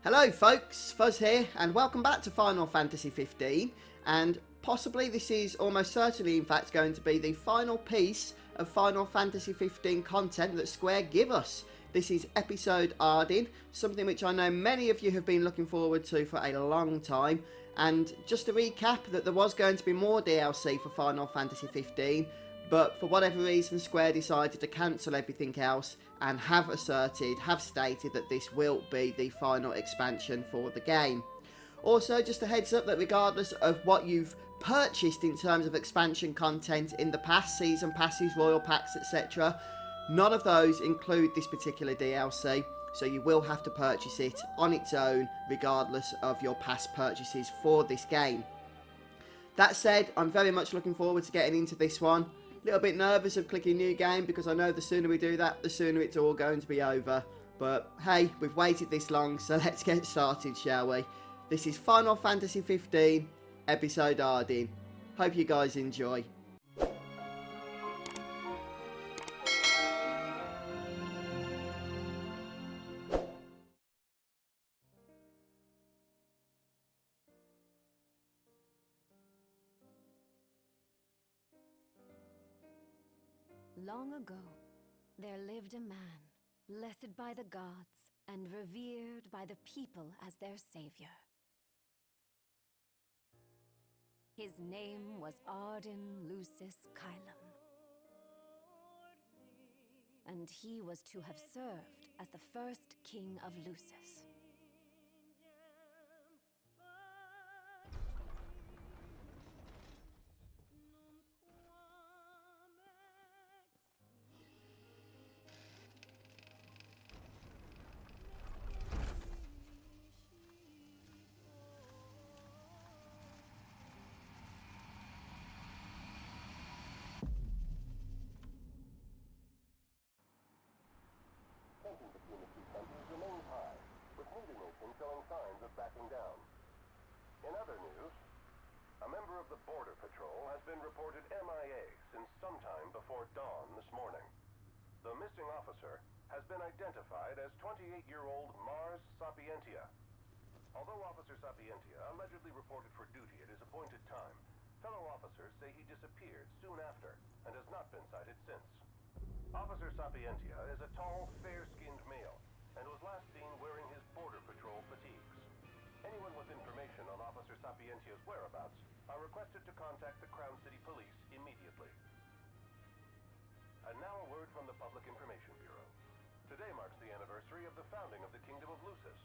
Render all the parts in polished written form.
Hello folks, Fuzz here, and welcome back to Final Fantasy 15, and possibly this is almost certainly in fact going to be the final piece of Final Fantasy 15 content that Square give us. This is episode Ardyn, something which I know many of you have been looking forward to for a long time, and just to recap that there was going to be more DLC for Final Fantasy 15, but for whatever reason Square decided to cancel everything else and have stated that this will be the final expansion for the game. Also, just a heads up that regardless of what you've purchased in terms of expansion content in the past, season passes, royal packs, etc., none of those include this particular DLC, so you will have to purchase it on its own regardless of your past purchases for this game. That said, I'm very much looking forward to getting into this one. A little bit nervous of clicking new game because I know the sooner we do that, the sooner it's all going to be over. But hey, we've waited this long, so let's get started, shall we? This is Final Fantasy 15, episode Ardyn. Hope you guys enjoy. Long ago, there lived a man, blessed by the gods and revered by the people as their savior. His name was Ardyn Lucis Kylum, and he was to have served as the first king of Lucis. Tension between the two countries remains high, with neither nation showing signs of backing down. In other news, a member of the Border Patrol has been reported MIA since sometime before dawn this morning. The missing officer has been identified as 28-year-old Mars Sapientia. Although Officer Sapientia allegedly reported for duty at his appointed time, fellow officers say he disappeared soon after and has not been sighted since. Officer Sapientia is a tall, fair-skinned male, and was last seen wearing his Border Patrol fatigues. Anyone with information on Officer Sapientia's whereabouts are requested to contact the Crown City Police immediately. And now a word from the Public Information Bureau. Today marks the anniversary of the founding of the Kingdom of Lucis.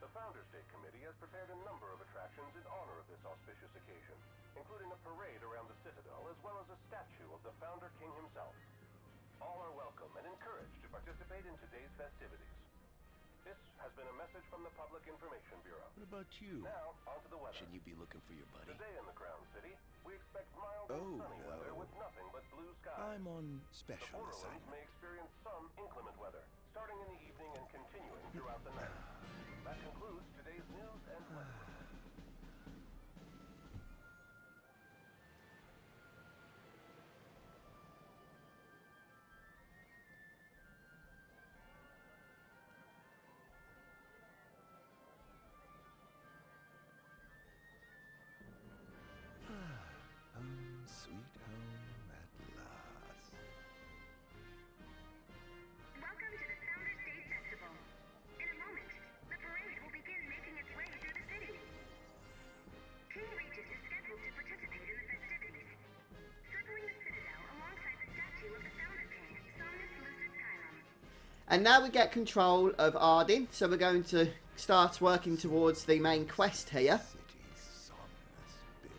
The Founders Day Committee has prepared a number of attractions in honor of this auspicious occasion, including a parade around the Citadel as well as a statue of the Founder King himself. All are welcome and encouraged to participate in today's festivities. This has been a message from the Public Information Bureau. What about you? Now, on to the weather. Shouldn't you be looking for your buddy? Today in the Crown City, we expect mild and sunny weather with nothing but blue skies. I'm on The special borderlands assignment. may experience some inclement weather, starting in the evening and continuing throughout the night. That concludes today's news and weather. Home, sweet home at last. Welcome to the Founders Day Festival. In a moment, the parade will begin making its way through the city. King Regis is scheduled to participate in the festivities, circling the Citadel alongside the statue of the Founder King, Somnus Lucis Kylum. And now we get control of Ardyn, so we're going to start working towards the main quest here. City Somnus built,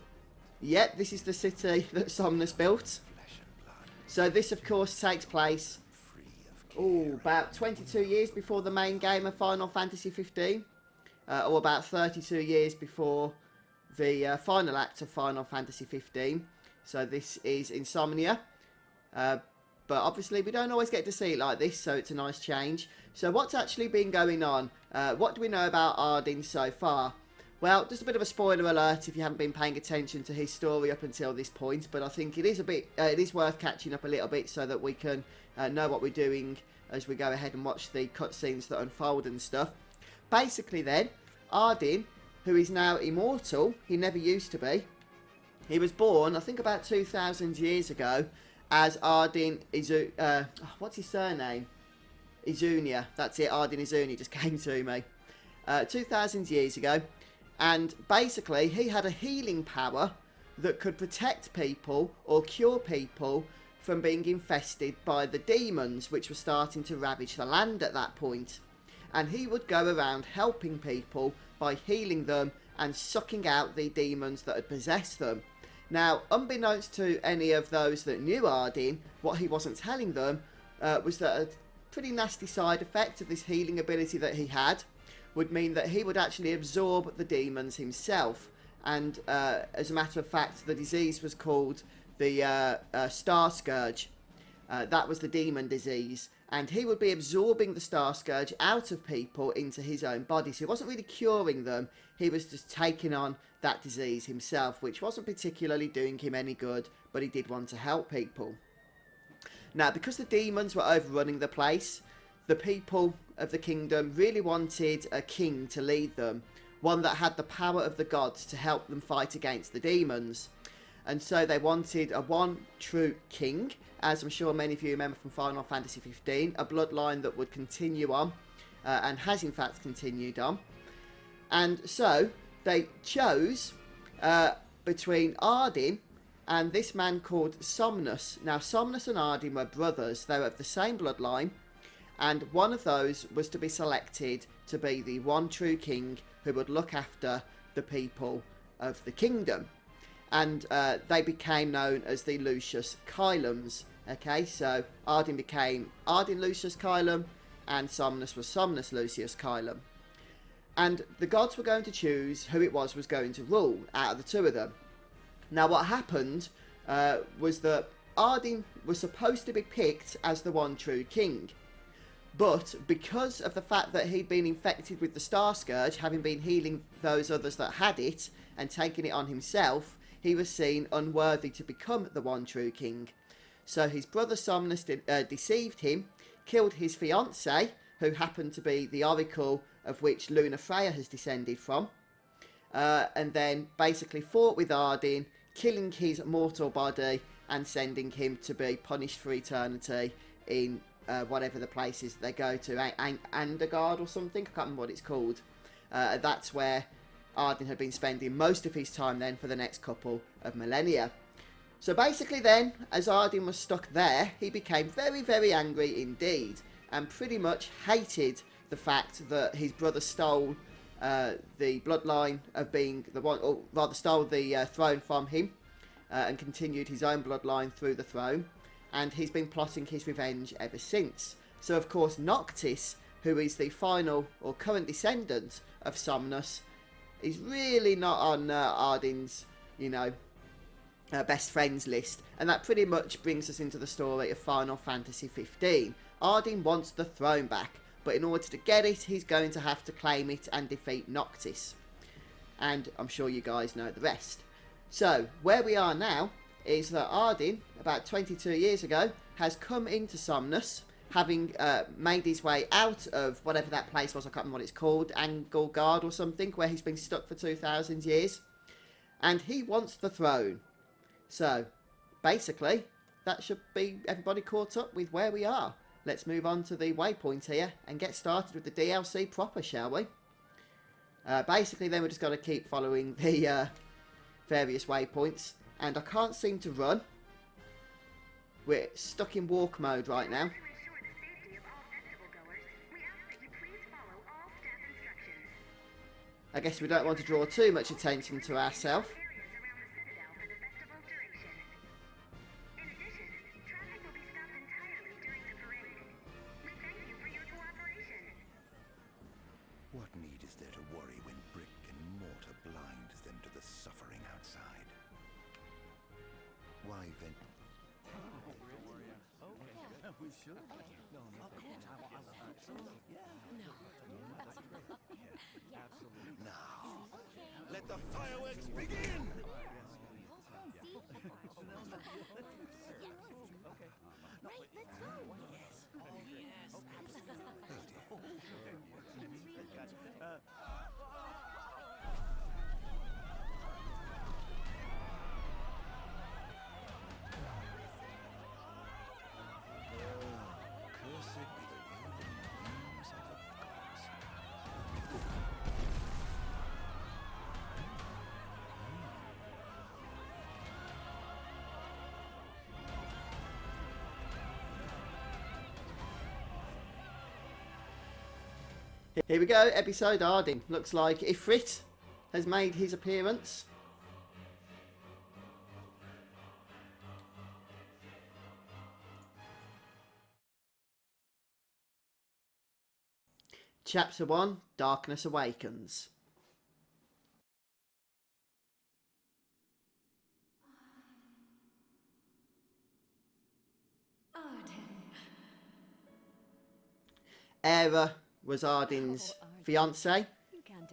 Yep, this is the city that Somnus built. flesh and blood, So this of course takes place free of care. about 22 years before the main game of Final Fantasy 15, or about 32 years before the final act of Final Fantasy 15. So this is Insomnia, but obviously we don't always get to see it like this, so it's a nice change. So what's actually been going on? What do we know about Ardyn so far? Well, just a bit of a spoiler alert if you haven't been paying attention to his story up until this point, but I think it is worth catching up a little bit so that we can know what we're doing as we go ahead and watch the cutscenes that unfold and stuff. basically then, Ardyn, who is now immortal, he never used to be. He was born, I think, about 2,000 years ago as Ardyn what's his surname? Izunia. That's it, Ardyn Izunia just came to me. 2,000 years ago. And basically, he had a healing power that could protect people or cure people from being infested by the demons, which were starting to ravage the land at that point. And he would go around helping people by healing them and sucking out the demons that had possessed them. Now, unbeknownst to any of those that knew Ardyn, what he wasn't telling them was that a pretty nasty side effect of this healing ability that he had would mean that he would actually absorb the demons himself. And as a matter of fact, the disease was called the Star Scourge. That was the demon disease. And he would be absorbing the Star Scourge out of people into his own body. So he wasn't really curing them. He was just taking on that disease himself, which wasn't particularly doing him any good, but he did want to help people. Now, because the demons were overrunning the place, the people of the kingdom really wanted a king to lead them, one that had the power of the gods to help them fight against the demons. And so they wanted a one true king, as I'm sure many of you remember from Final Fantasy 15, a bloodline that would continue on, and has in fact continued on. And so they chose between Ardyn and this man called Somnus. Now, Somnus and Ardyn were brothers. They were of the same bloodline, and one of those was to be selected to be the one true king who would look after the people of the kingdom. And they became known as the Lucius Caelums. Okay, so Ardyn became Ardyn Lucius Caelum, and Somnus was Somnus Lucius Caelum. And the gods were going to choose who it was going to rule out of the two of them. Now, what happened was that Ardyn was supposed to be picked as the one true king. But because of the fact that he'd been infected with the Star Scourge, having been healing those others that had it and taking it on himself, he was seen unworthy to become the one true king. So his brother Somnus deceived him, killed his fiancée, who happened to be the oracle of which Luna Freya has descended from, and then basically fought with Ardyn, killing his mortal body and sending him to be punished for eternity in whatever the places they go to, Andergard or something, I can't remember what it's called. That's where Ardyn had been spending most of his time then for the next couple of millennia. So basically then, as Ardyn was stuck there, he became very, very angry indeed, and pretty much hated the fact that his brother stole the bloodline of being the one, or rather stole the throne from him, and continued his own bloodline through the throne, and he's been plotting his revenge ever since. So of course Noctis, who is the final or current descendant of Somnus, is really not on Ardyn's, best friends list, and that pretty much brings us into the story of Final Fantasy 15. Ardyn wants the throne back, but in order to get it, he's going to have to claim it and defeat Noctis. And I'm sure you guys know the rest. So, where we are now is that Ardyn, about 22 years ago, has come into Somnus, having made his way out of whatever that place was, I can't remember what it's called, Angelgard or something, where he's been stuck for 2,000 years. And he wants the throne. So, basically, that should be everybody caught up with where we are. Let's move on to the waypoint here and get started with the DLC proper, shall we? Basically, then we've just got to keep following the various waypoints. And I can't seem to run. We're stuck in walk mode right now. To ensure the safety of all festival goers, we ask that you please follow all staff instructions. I guess we don't want to draw too much attention to ourselves. Areas around the Citadel for the festival's duration. In addition, traffic will be stopped entirely during the parade. We thank you for your cooperation. What need is there to worry when brick and mortar blinds them to the suffering outside? Why then? Now, let the fireworks begin! Here we go, episode Ardyn. Looks like Ifrit has made his appearance. Chapter 1, Darkness Awakens. Era was Ardyn's fiancée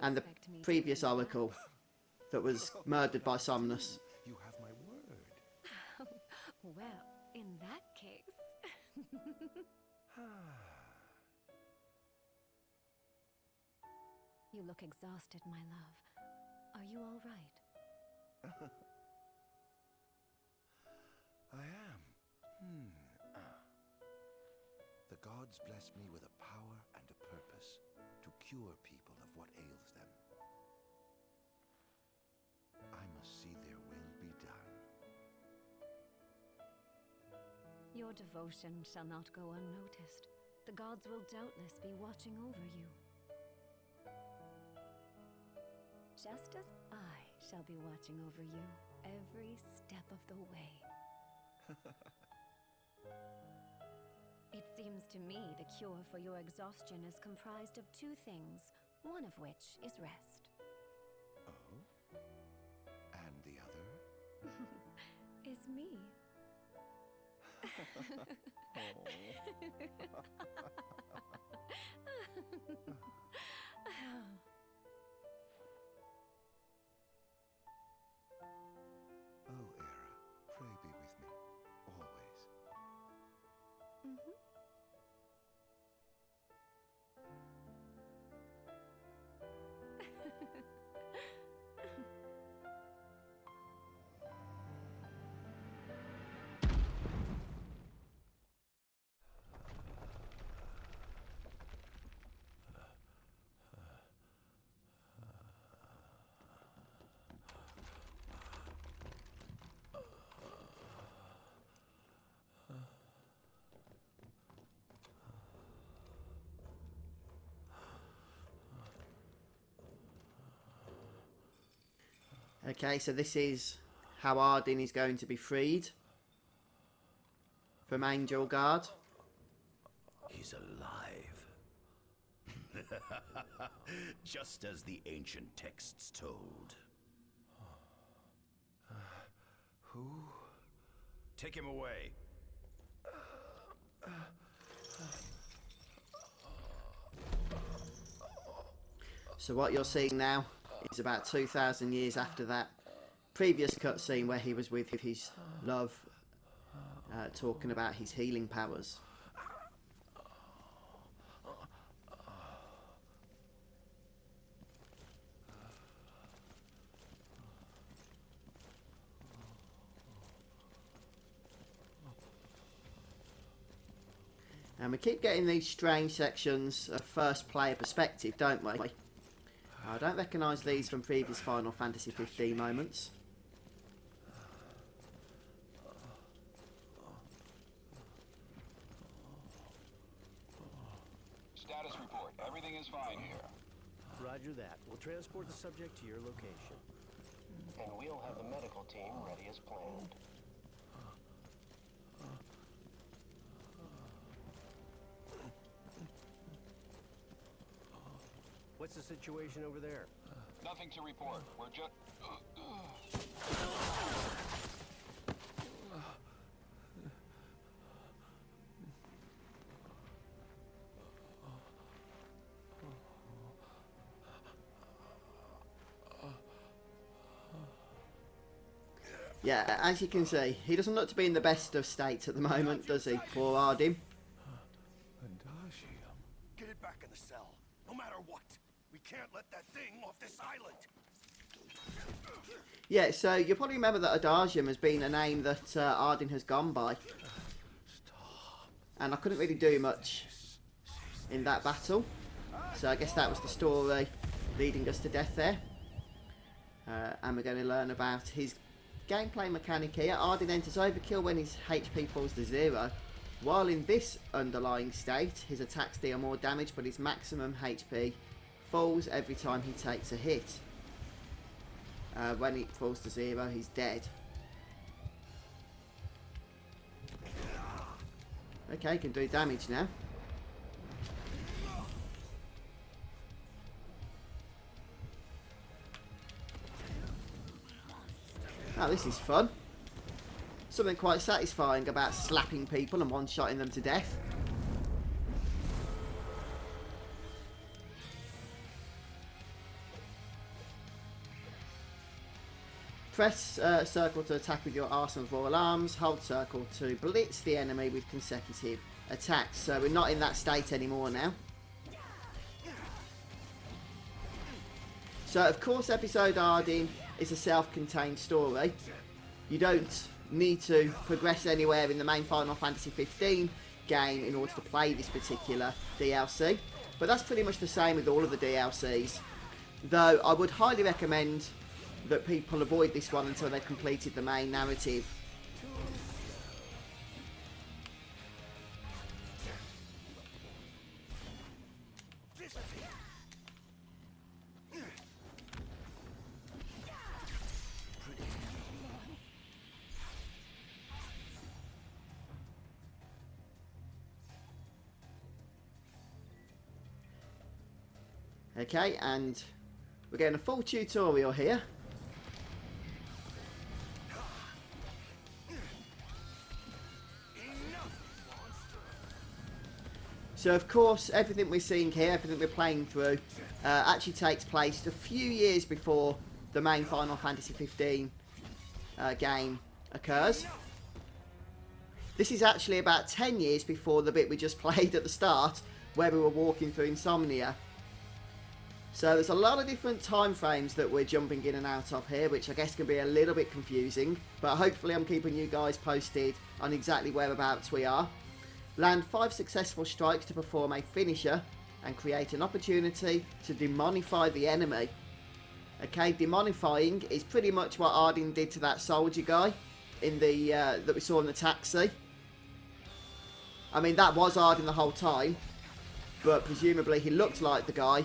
and the previous Oracle that was murdered by Somnus. You have my word. Well, in that case... You look exhausted, my love. Are you all right? I am. The gods bless me with a power and a purpose to cure people of what ails them. I must see their will be done. Your devotion shall not go unnoticed. The gods will doubtless be watching over you. Just as I shall be watching over you every step of the way. It seems to me the cure for your exhaustion is comprised of two things, one of which is rest. Oh? And the other? Is me. Oh, Era, pray be with me, always. Okay, so this is how Ardyn is going to be freed from Angel Guard. He's alive. Just as the ancient texts told. Who? Take him away. So what you're seeing now is about 2,000 years after that previous cutscene where he was with his love, talking about his healing powers. And we keep getting these strange sections of first player perspective, don't we? I don't recognise these from previous Final Fantasy 15 moments. Status report. Everything is fine here. Roger that. We'll transport the subject to your location. And we'll have the medical team ready as planned. What's the situation over there? Nothing to report. We're just... Yeah, as you can see, he doesn't look to be in the best of states at the moment, does he? Poor Ardyn. Get it back in the cell, no matter what. We can't let that thing off this island. Yeah, so you'll probably remember that Adagium has been a name that Ardyn has gone by. And I couldn't really do much in that battle. So I guess that was the story leading us to death there. And we're going to learn about his gameplay mechanic here. Ardyn enters overkill when his HP falls to 0. While in this underlying state, his attacks deal more damage, but his maximum HP falls every time he takes a hit. When it falls to 0, he's dead. Okay, he can do damage now. Oh, this is fun. Something quite satisfying about slapping people and one-shotting them to death. Press circle to attack with your arsenal of royal arms. Hold circle to blitz the enemy with consecutive attacks. So we're not in that state anymore now. So of course episode Ardyn is a self-contained story. You don't need to progress anywhere in the main Final Fantasy 15 game in order to play this particular DLC. But that's pretty much the same with all of the DLCs. Though I would highly recommend that people avoid this one until they've completed the main narrative. Okay, and we're getting a full tutorial here. So of course, everything we're seeing here, everything we're playing through, actually takes place a few years before the main Final Fantasy 15 game occurs. This is actually about 10 years before the bit we just played at the start, where we were walking through Insomnia. So there's a lot of different time frames that we're jumping in and out of here, which I guess can be a little bit confusing, but hopefully I'm keeping you guys posted on exactly whereabouts we are. Land 5 successful strikes to perform a finisher and create an opportunity to demonify the enemy. Okay, demonifying is pretty much what Ardyn did to that soldier guy in the that we saw in the taxi. I mean, that was Ardyn the whole time, but presumably he looked like the guy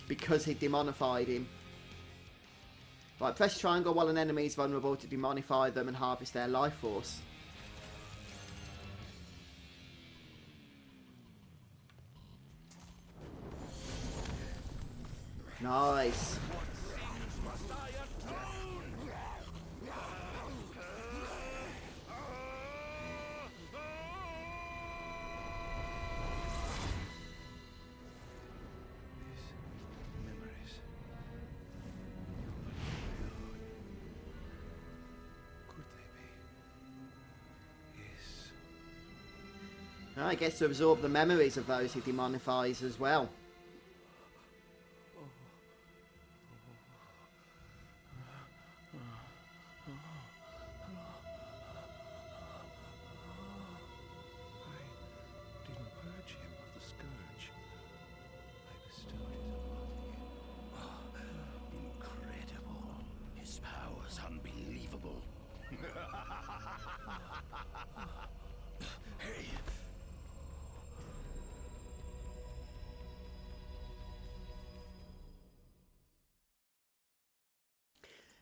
because he demonified him. Right, press triangle while an enemy is vulnerable to demonify them and harvest their life force. Nice. I guess to absorb the memories of those he demonifies as well. I didn't purge him of the scourge. I bestowed it upon him. Incredible. His power's unbelievable. Hey!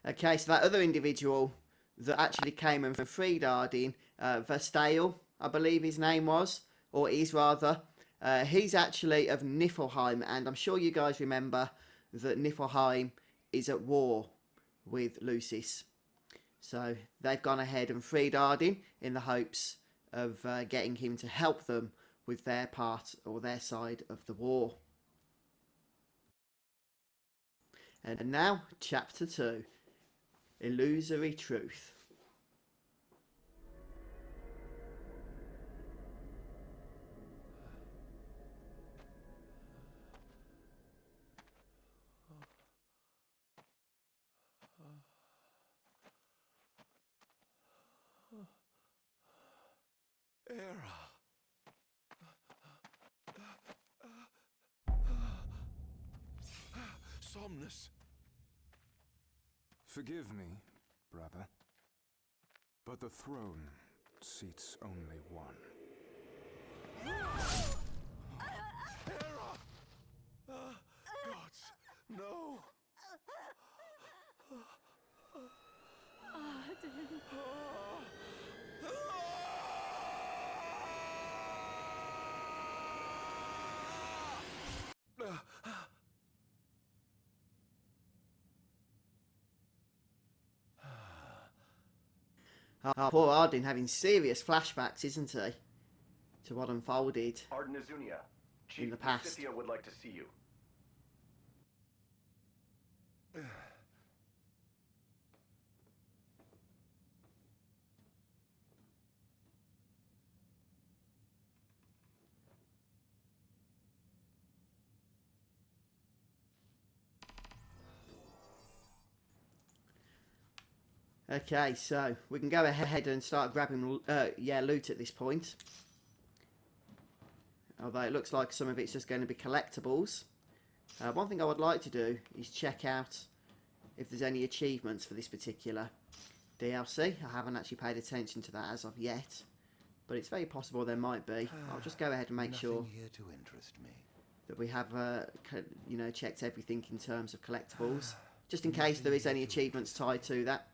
Okay, so that other individual that actually came and freed Ardyn, Vestale, I believe his name was, or is rather, he's actually of Niflheim, and I'm sure you guys remember that Niflheim is at war with Lucis. So they've gone ahead and freed Ardyn in the hopes of getting him to help them with their part or their side of the war. And now, Chapter 2. Illusory Truth. Era. Somnus. Forgive me, brother, but the throne seats only one. Gods, no! Ardyn. Oh, poor Ardyn having serious flashbacks, isn't he? To what unfolded Ardyn Azunia, Chief in the past. Lucitia would like to see you. Okay, so we can go ahead and start grabbing loot at this point. Although it looks like some of it's just going to be collectibles. One thing I would like to do is check out if there's any achievements for this particular DLC. I haven't actually paid attention to that as of yet, but it's very possible there might be. I'll just go ahead and make sure Here to interest me. that we have, checked everything in terms of collectibles, just in case there is any achievements tied to that.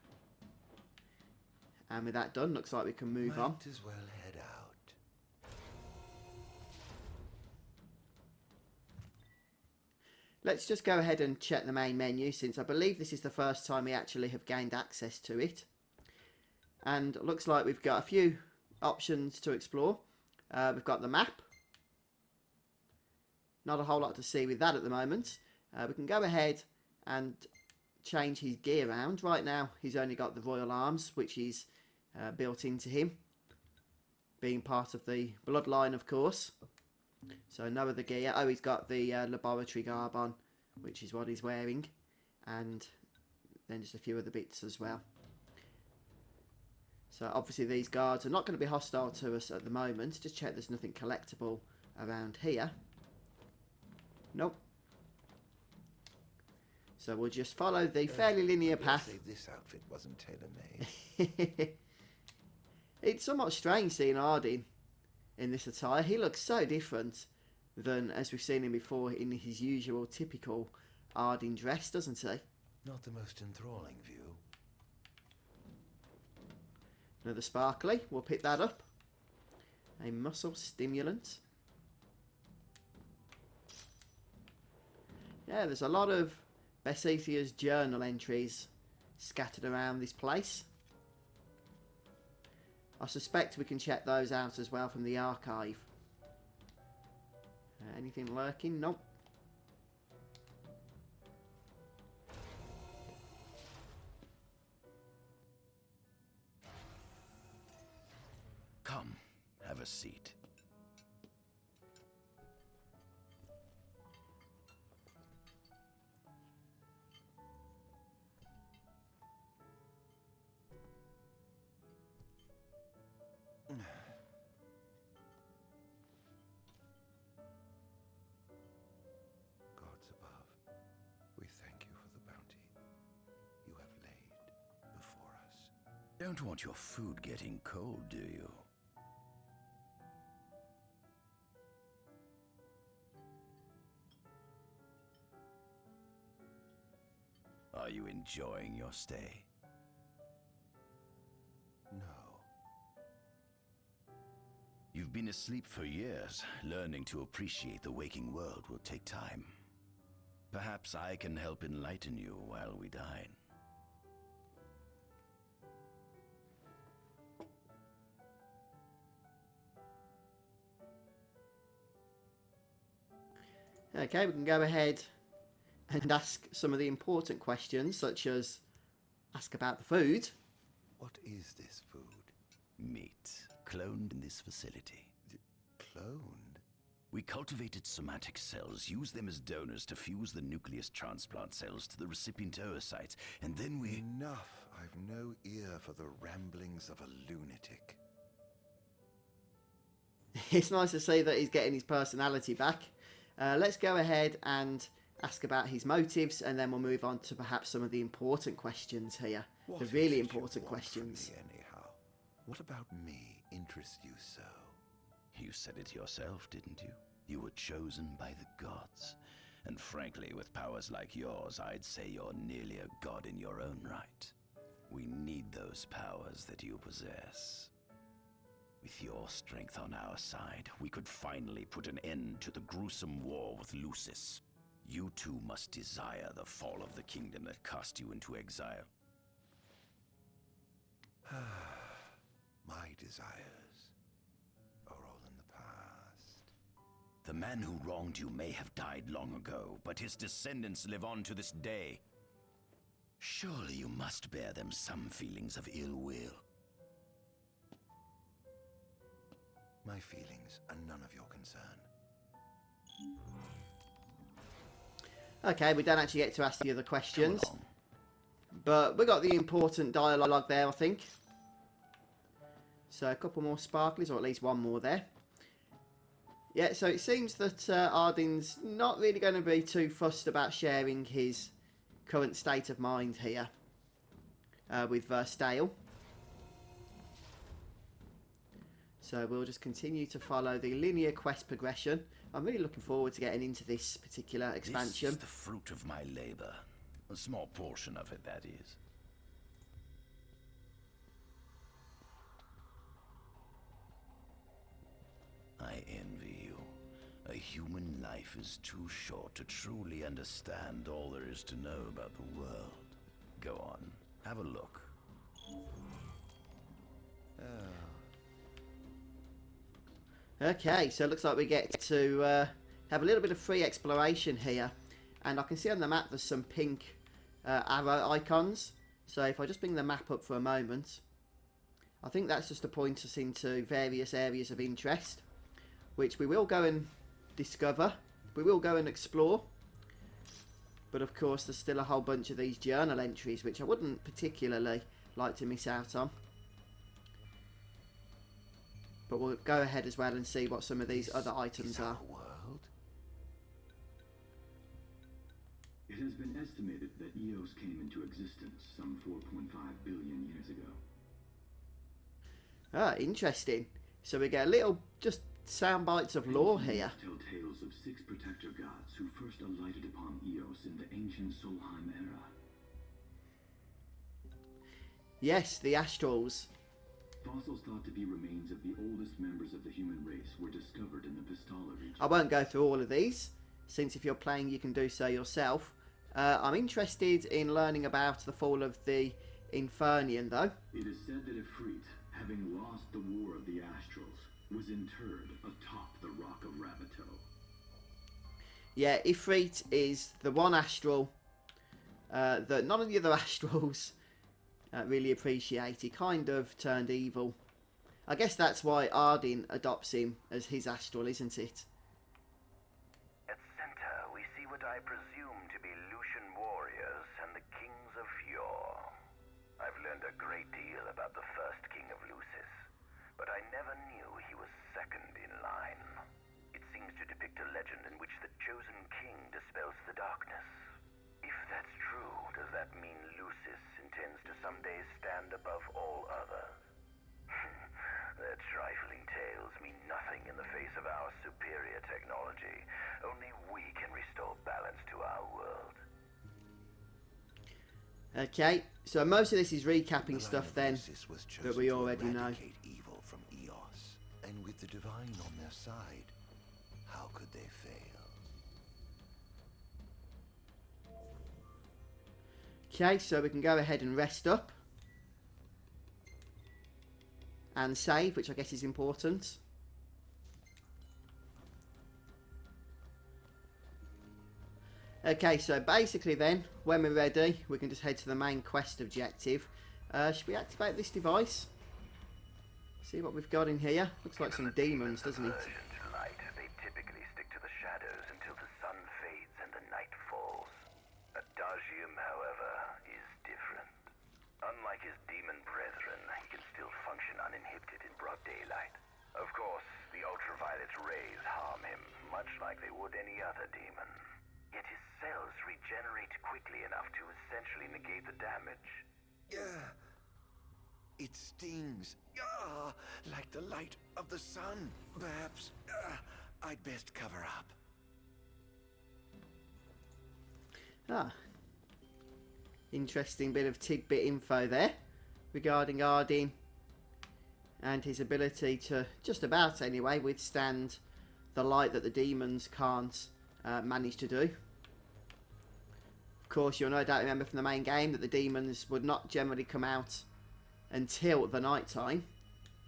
And with that done, looks like we can move on. Might as well head out. Let's just go ahead and check the main menu, since I believe this is the first time we actually have gained access to it. And it looks like we've got a few options to explore. We've got the map. Not a whole lot to see with that at the moment. We can go ahead and change his gear around. Right now he's only got the Royal Arms, which is built into him, being part of the bloodline, of course. So no other gear. Oh, he's got the laboratory garb on, which is what he's wearing, and then just a few other bits as well. So obviously these guards are not going to be hostile to us at the moment. Just check there's nothing collectible around here. Nope. So we'll just follow the fairly linear path. This outfit wasn't tailor-made. It's somewhat strange seeing Ardyn in this attire. He looks so different than as we've seen him before in his usual typical Ardyn dress, doesn't he? Not the most enthralling view. Another sparkly. We'll pick that up. A muscle stimulant. Yeah, there's a lot of Bessethia's journal entries scattered around this place. I suspect we can check those out as well from the archive. Anything lurking? Nope. Come, have a seat. Gods above, we thank you for the bounty you have laid before us. Don't want your food getting cold, do you? Are you enjoying your stay? No. You've been asleep for years. Learning to appreciate the waking world will take time. Perhaps I can help enlighten you while we dine. Okay, we can go ahead and ask some of the important questions, such as ask about the food. What is this food? Meat, cloned in this facility. Cloned? We cultivated somatic cells, use them as donors to fuse the nucleus transplant cells to the recipient oocytes, and then we... Enough! I've no ear for the ramblings of a lunatic. It's nice to see that he's getting his personality back. Let's go ahead and ask about his motives, and then we'll move on to perhaps some of the important questions here. What The really is it you important want from questions. me anyhow? What about me interests you so? You said it yourself, didn't you? You were chosen by the gods. And frankly, with powers like yours, I'd say you're nearly a god in your own right. We need those powers that you possess. With your strength on our side, we could finally put an end to the gruesome war with Lucis. You too must desire the fall of the kingdom that cast you into exile. My desires are all in the past. The man who wronged you may have died long ago, but his descendants live on to this day. Surely you must bear them some feelings of ill will. My feelings are none of your concern. Okay, we don't actually get to ask the other questions. But we got the important dialogue there, I think. So a couple more sparklies, or at least one more there. Yeah, so it seems that Ardyn's not really going to be too fussed about sharing his current state of mind here with Verstale. So we'll just continue to follow the linear quest progression. I'm really looking forward to getting into this particular expansion. This is the fruit of my labor. A small portion of it, that is. I envy you. A human life is too short to truly understand all there is to know about the world. Go on, have a look. Okay, so it looks like we get to have a little bit of free exploration here. And I can see on the map there's some pink arrow icons. So if I just bring the map up for a moment, I think that's just to point us into various areas of interest, which we will go and discover. We will go and explore. But of course there's still a whole bunch of these journal entries, which I wouldn't particularly like to miss out on. But we'll go ahead as well and see what some of these other items are. World? It has been estimated that Eos came into existence some 4.5 billion years ago. Ah, interesting. So we get a little, just sound bites of lore here. Tell tales of 6 protector gods who first alighted upon Eos in the ancient Solheim era. Yes, the Astrals. Fossils thought to be remains of the oldest members of the human race were discovered in the Vistala region. I won't go through all of these, since if you're playing you can do so yourself. I'm interested in learning about the fall of the Infernian, though. It is said that Ifrit, having lost the war of the Astrals, was interred atop the rock of Ravito. Yeah, Ifrit is the one Astral that none of the other Astrals really appreciate. He kind of turned evil. I guess that's why Ardyn adopts him as his Astral, isn't it? At center, we see what I presume to be Lucian warriors and the kings of yore. I've learned a great deal about the first king of Lucis, but I never knew he was second in line. It seems to depict a legend in which the chosen king dispels the darkness. If that's true, does that mean Lucis intends to someday stand above all others? Their trifling tales mean nothing in the face of our superior technology. Only we can restore balance to our world. Okay, so most of this is recapping stuff then that we already know. Evil from Eos, and with the divine on their side, how could they fail? Okay, so we can go ahead and rest up. And save, which I guess is important. Okay, so basically then, when we're ready, we can just head to the main quest objective. Should we activate this device? See what we've got in here. Looks like some demons, doesn't it? Light, they typically stick to the shadows until the sun fades and the night falls. Adagium, however, is different. Unlike his demon brethren, he can still function uninhibited in broad daylight. Of course, the ultraviolet rays harm him, much like they would any other demon. Yet his cells regenerate quickly enough to essentially negate the damage. It stings. Like the light of the sun. Perhaps I'd best cover up. Ah. Interesting bit of tidbit info there regarding Ardyn and his ability to, just about anyway, withstand the light that the demons can't manage to do. Of course, you'll no doubt remember from the main game that the demons would not generally come out until the night time.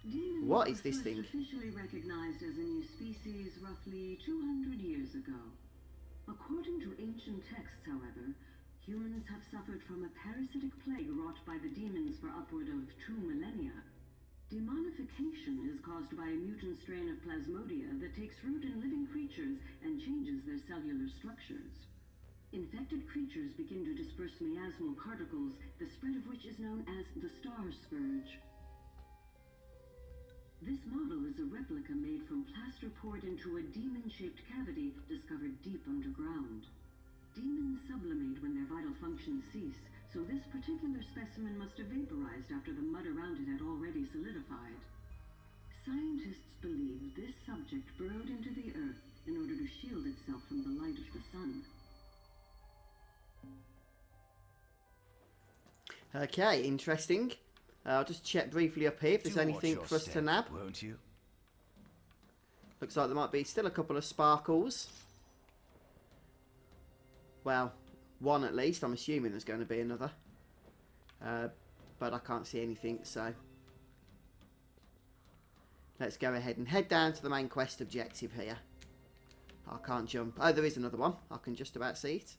Demons What is this thing? Officially recognized as a new species roughly 200 years ago. According to ancient texts, however, humans have suffered from a parasitic plague wrought by the demons for upward of 2 millennia. Demonification is caused by a mutant strain of plasmodia that takes root in living creatures and changes their cellular structures. Infected creatures begin to disperse miasmal particles, the spread of which is known as the star scourge. This model is a replica made from plaster poured into a demon-shaped cavity discovered deep underground. Demons sublimate when their vital functions cease, so this particular specimen must have vaporized after the mud around it had already solidified. Scientists believe this subject burrowed into the earth in order to shield itself from the light of the sun. Okay, interesting. I'll just check briefly up here if there's anything for us to nab. Won't you? Looks like there might be still a couple of sparkles. Well, one at least. I'm assuming there's going to be another. But I can't see anything, so let's go ahead and head down to the main quest objective here. I can't jump. Oh, there is another one. I can just about see it.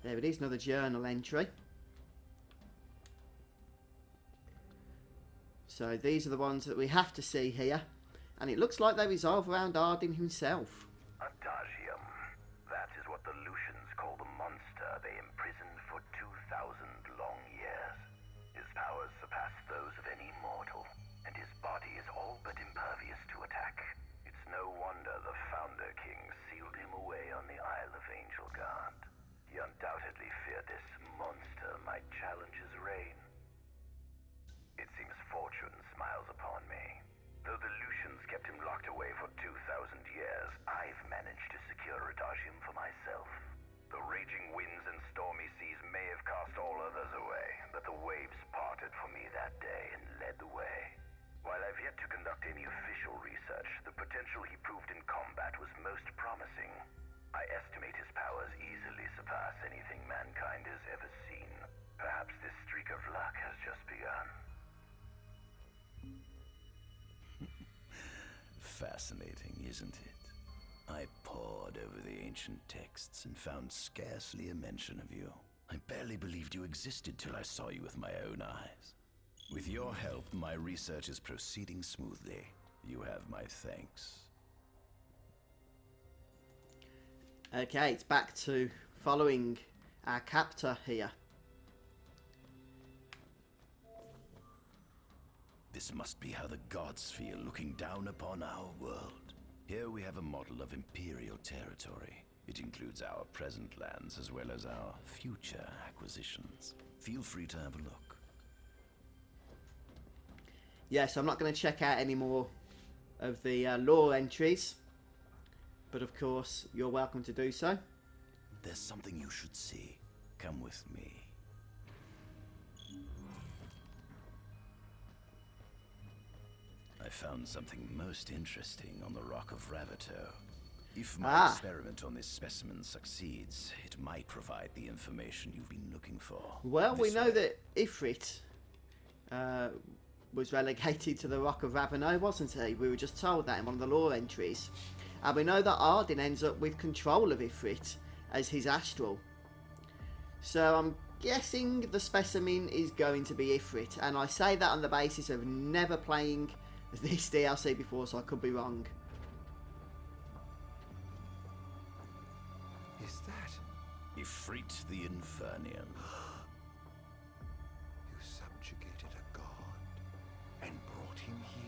There it is, another journal entry. So these are the ones that we have to see here. And it looks like they resolve around Ardyn himself. Adagium. That is what the Lucians call the monster they imprisoned for 2,000 long years. His powers surpass those of any mortal, and his body is all but impervious to attack. It's no wonder the Founder King sealed him away on the Isle of Angel Guard. He undoubtedly feared this monster might challenge his reign. It seems fortune smiles upon me. Though the Lucians kept him locked away for 2,000 years, I've managed to secure Adagium for myself. The raging winds and stormy seas may have cast all others away, but the waves parted for me that day and led the way. While I've yet to conduct any official research, the potential he proved in combat was most promising. I estimate his powers easily surpass anything mankind has ever seen. Perhaps this streak of luck has just begun. Fascinating, isn't it? I pored over the ancient texts and found scarcely a mention of you. I barely believed you existed till I saw you with my own eyes. With your help, my research is proceeding smoothly. You have my thanks. Okay, it's back to following our captor here. This must be how the gods feel looking down upon our world. Here we have a model of imperial territory. It includes our present lands as well as our future acquisitions. Feel free to have a look. Yes, I'm not going to check out any more of the lore entries. But of course, you're welcome to do so. There's something you should see. Come with me. I found something most interesting on the Rock of Ravito. If my experiment on this specimen succeeds, it might provide the information you've been looking for. Well, we know that Ifrit was relegated to the Rock of Ravino, wasn't he? We were just told that in one of the lore entries. And we know that Ardyn ends up with control of Ifrit as his astral. So I'm guessing the specimen is going to be Ifrit. And I say that on the basis of never playing this DLC before, so I could be wrong. Is that Ifrit the Infernian? You subjugated a god and brought him here?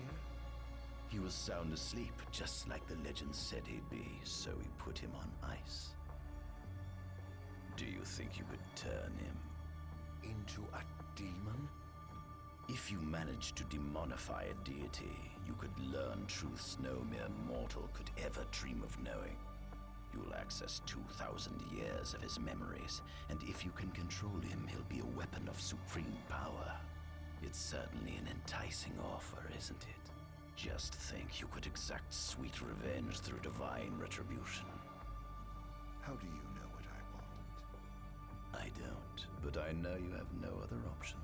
He was sound asleep, just like the legend said he'd be, so we put him on ice. Do you think you could turn him into a demon? If you managed to demonify a deity, you could learn truths no mere mortal could ever dream of knowing. You'll access 2,000 years of his memories, and if you can control him, he'll be a weapon of supreme power. It's certainly an enticing offer, isn't it? Just think you could exact sweet revenge through divine retribution. How do you know what I want? I don't, but I know you have no other options.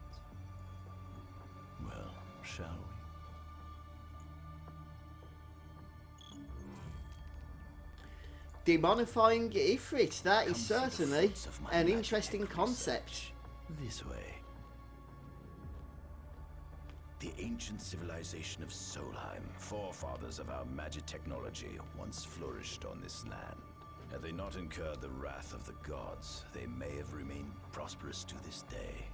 Well, shall we? Demonifying Ifrit, that is certainly an interesting concept. This way. The ancient civilization of Solheim, forefathers of our magic technology, once flourished on this land. Had they not incurred the wrath of the gods, they may have remained prosperous to this day.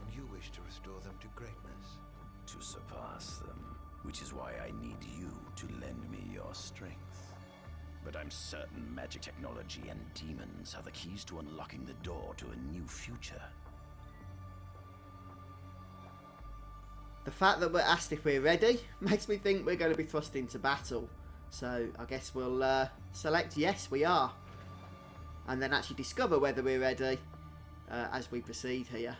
And you wish to restore them to greatness? To surpass them, which is why I need you to lend me your strength. But I'm certain magic technology and demons are the keys to unlocking the door to a new future. The fact that we're asked if we're ready makes me think we're going to be thrust into battle. So I guess we'll select yes, we are. And then actually discover whether we're ready as we proceed here.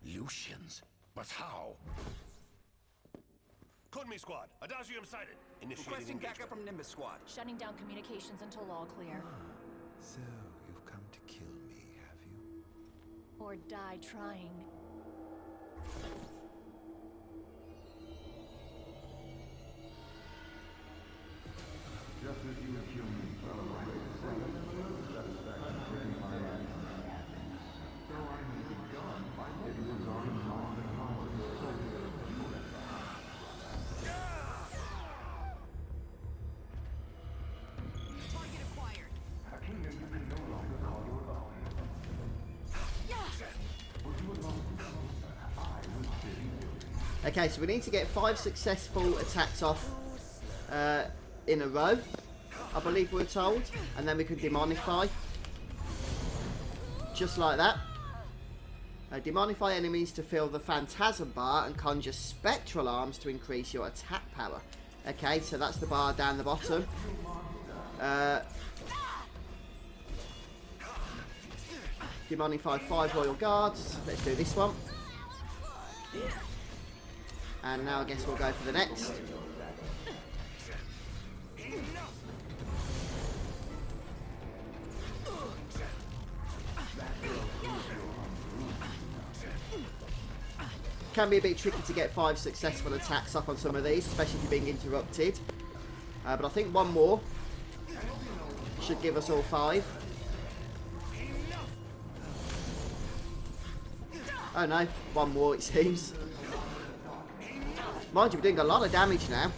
Lucians? But how? Code me, squad. Adagium sighted. Requesting backup from Nimbus squad. Shutting down communications until all clear. So, you've come to kill me, have you? Or die trying. Just as you humans celebrate the satisfaction of my life. So I may be gone by getting his arms on the conscious soul of human. Target acquired. Hacking and you can no longer call your own. Would you allow me to know that I was sitting guilty? Okay, so we need to get 5 successful attacks off in a row, I believe we're told, and then we can demonify. Just like that. Demonify enemies to fill the Phantasm bar and conjure spectral arms to increase your attack power. Okay, so that's the bar down the bottom. Demonify 5 royal guards. Let's do this one. And now I guess we'll go for the next. Can be a bit tricky to get 5 successful attacks up on some of these, especially if you're being interrupted. But I think one more should give us all 5. Oh no, one more it seems. Mind you, we're doing a lot of damage now.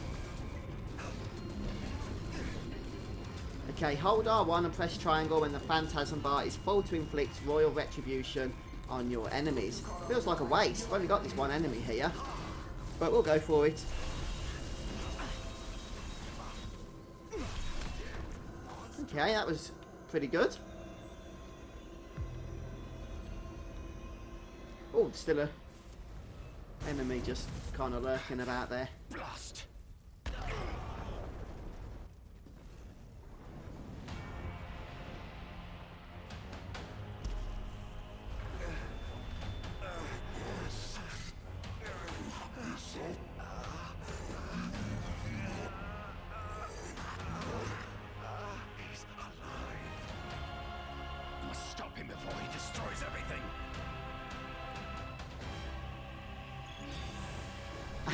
Okay, hold R1 and press triangle when the Phantasm bar is full to inflict royal retribution on your enemies. Feels like a waste. We've only got this one enemy here, but we'll go for it. Okay, that was pretty good. Oh, still a enemy just kind of lurking about there. Blast! Stop him before he destroys everything.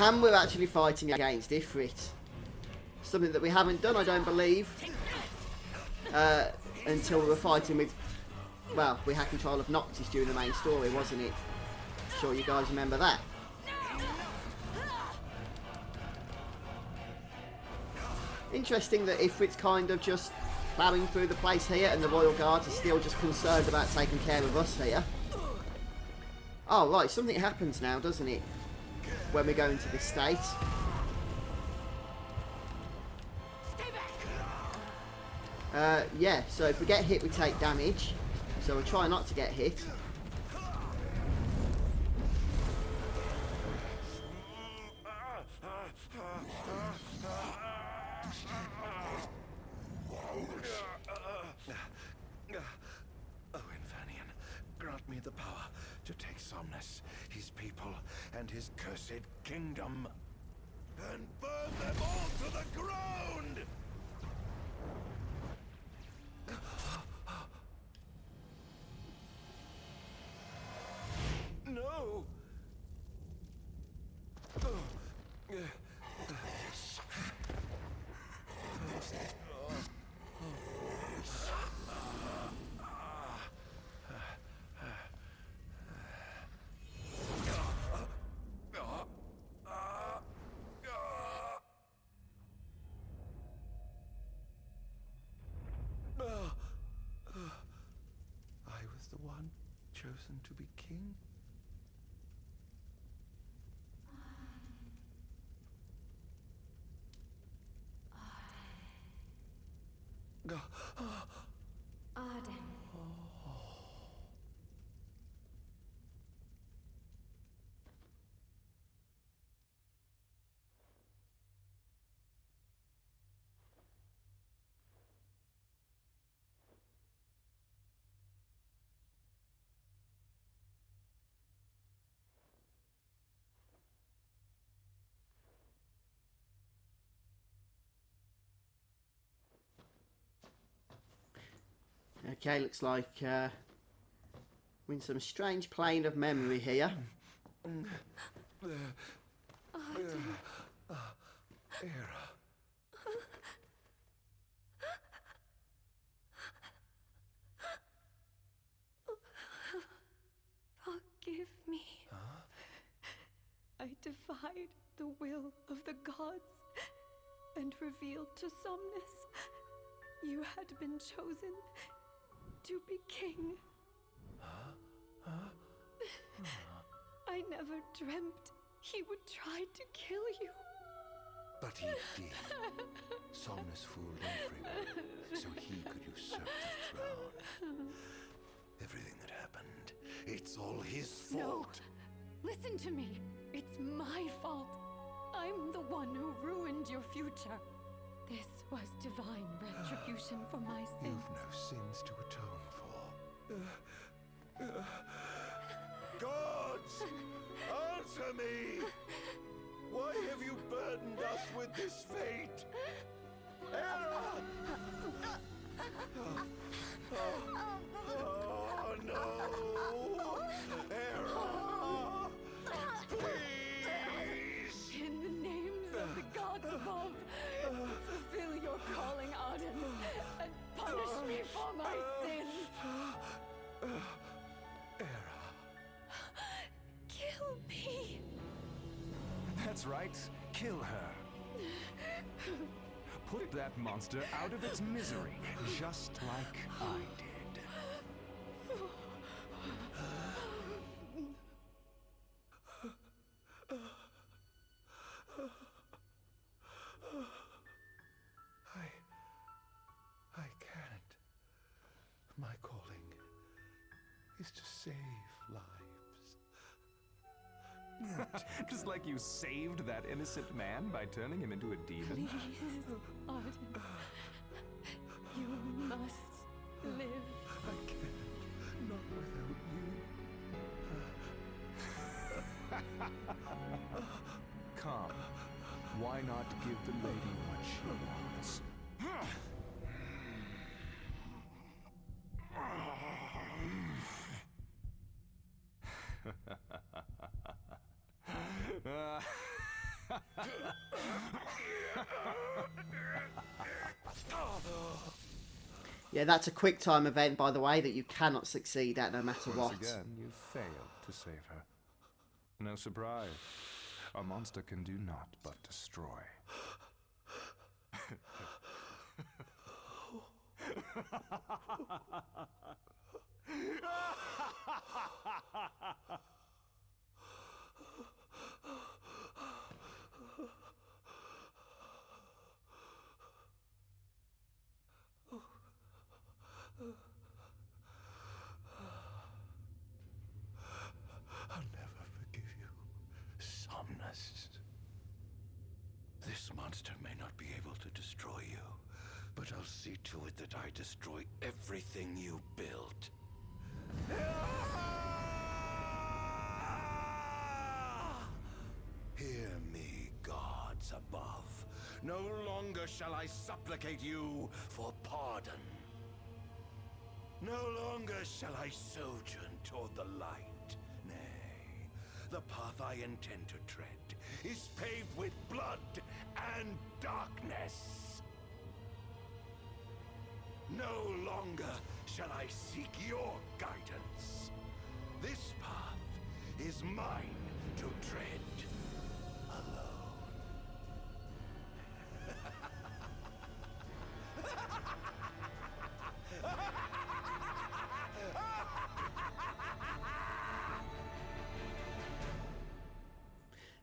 And we're actually fighting against Ifrit. Something that we haven't done, I don't believe, until we were fighting with, well, we had control of Noctis during the main story, wasn't it? Sure you guys remember that. Interesting that Ifrit's kind of just plowing through the place here, and the Royal Guards are still just concerned about taking care of us here. Oh, right, something happens now, doesn't it? When we go into this state. Yeah, so if we get hit, we take damage. So we'll try not to get hit. Grant me the power to take Somnus, his people, and his cursed kingdom, and burn them all to the ground! No! I was the one chosen to be king? Ardyn. Okay, looks like we're in some strange plane of memory here. Era. Forgive me. I defied the will of the gods and revealed to Somnus you had been chosen to be king. I never dreamt he would try to kill you. But he did. Somnus fooled everyone, so he could usurp the throne. Everything that happened, it's all his fault. No! Listen to me. It's my fault. I'm the one who ruined your future. This was divine retribution for my sins. You've no sins to atone for. Gods! Answer me! Why have you burdened us with this fate? Era! Oh no! Era! Please! In the names of the gods above, fulfill your calling, Ardyn, and punish me for my sins. Kill me. That's right. Kill her. Put that monster out of its misery, just like I did. I can't. My calling is to save lives. Just like you saved that innocent man by turning him into a demon. Please, Ardyn. You must live. I can't. Not without you. Come. Why not give the lady what she wants? Yeah, that's a quick time event, by the way, that you cannot succeed at no matter what. Once again, you failed to save her. No surprise. A monster can do naught but destroy. I'll never forgive you, Somnus. This monster may not be able to destroy you, but I'll see to it that I destroy everything you built. Hear me, gods above. No longer shall I supplicate you for pardon. No longer shall I sojourn toward the light. Nay, the path I intend to tread is paved with blood and darkness. No longer shall I seek your guidance. This path is mine to tread alone.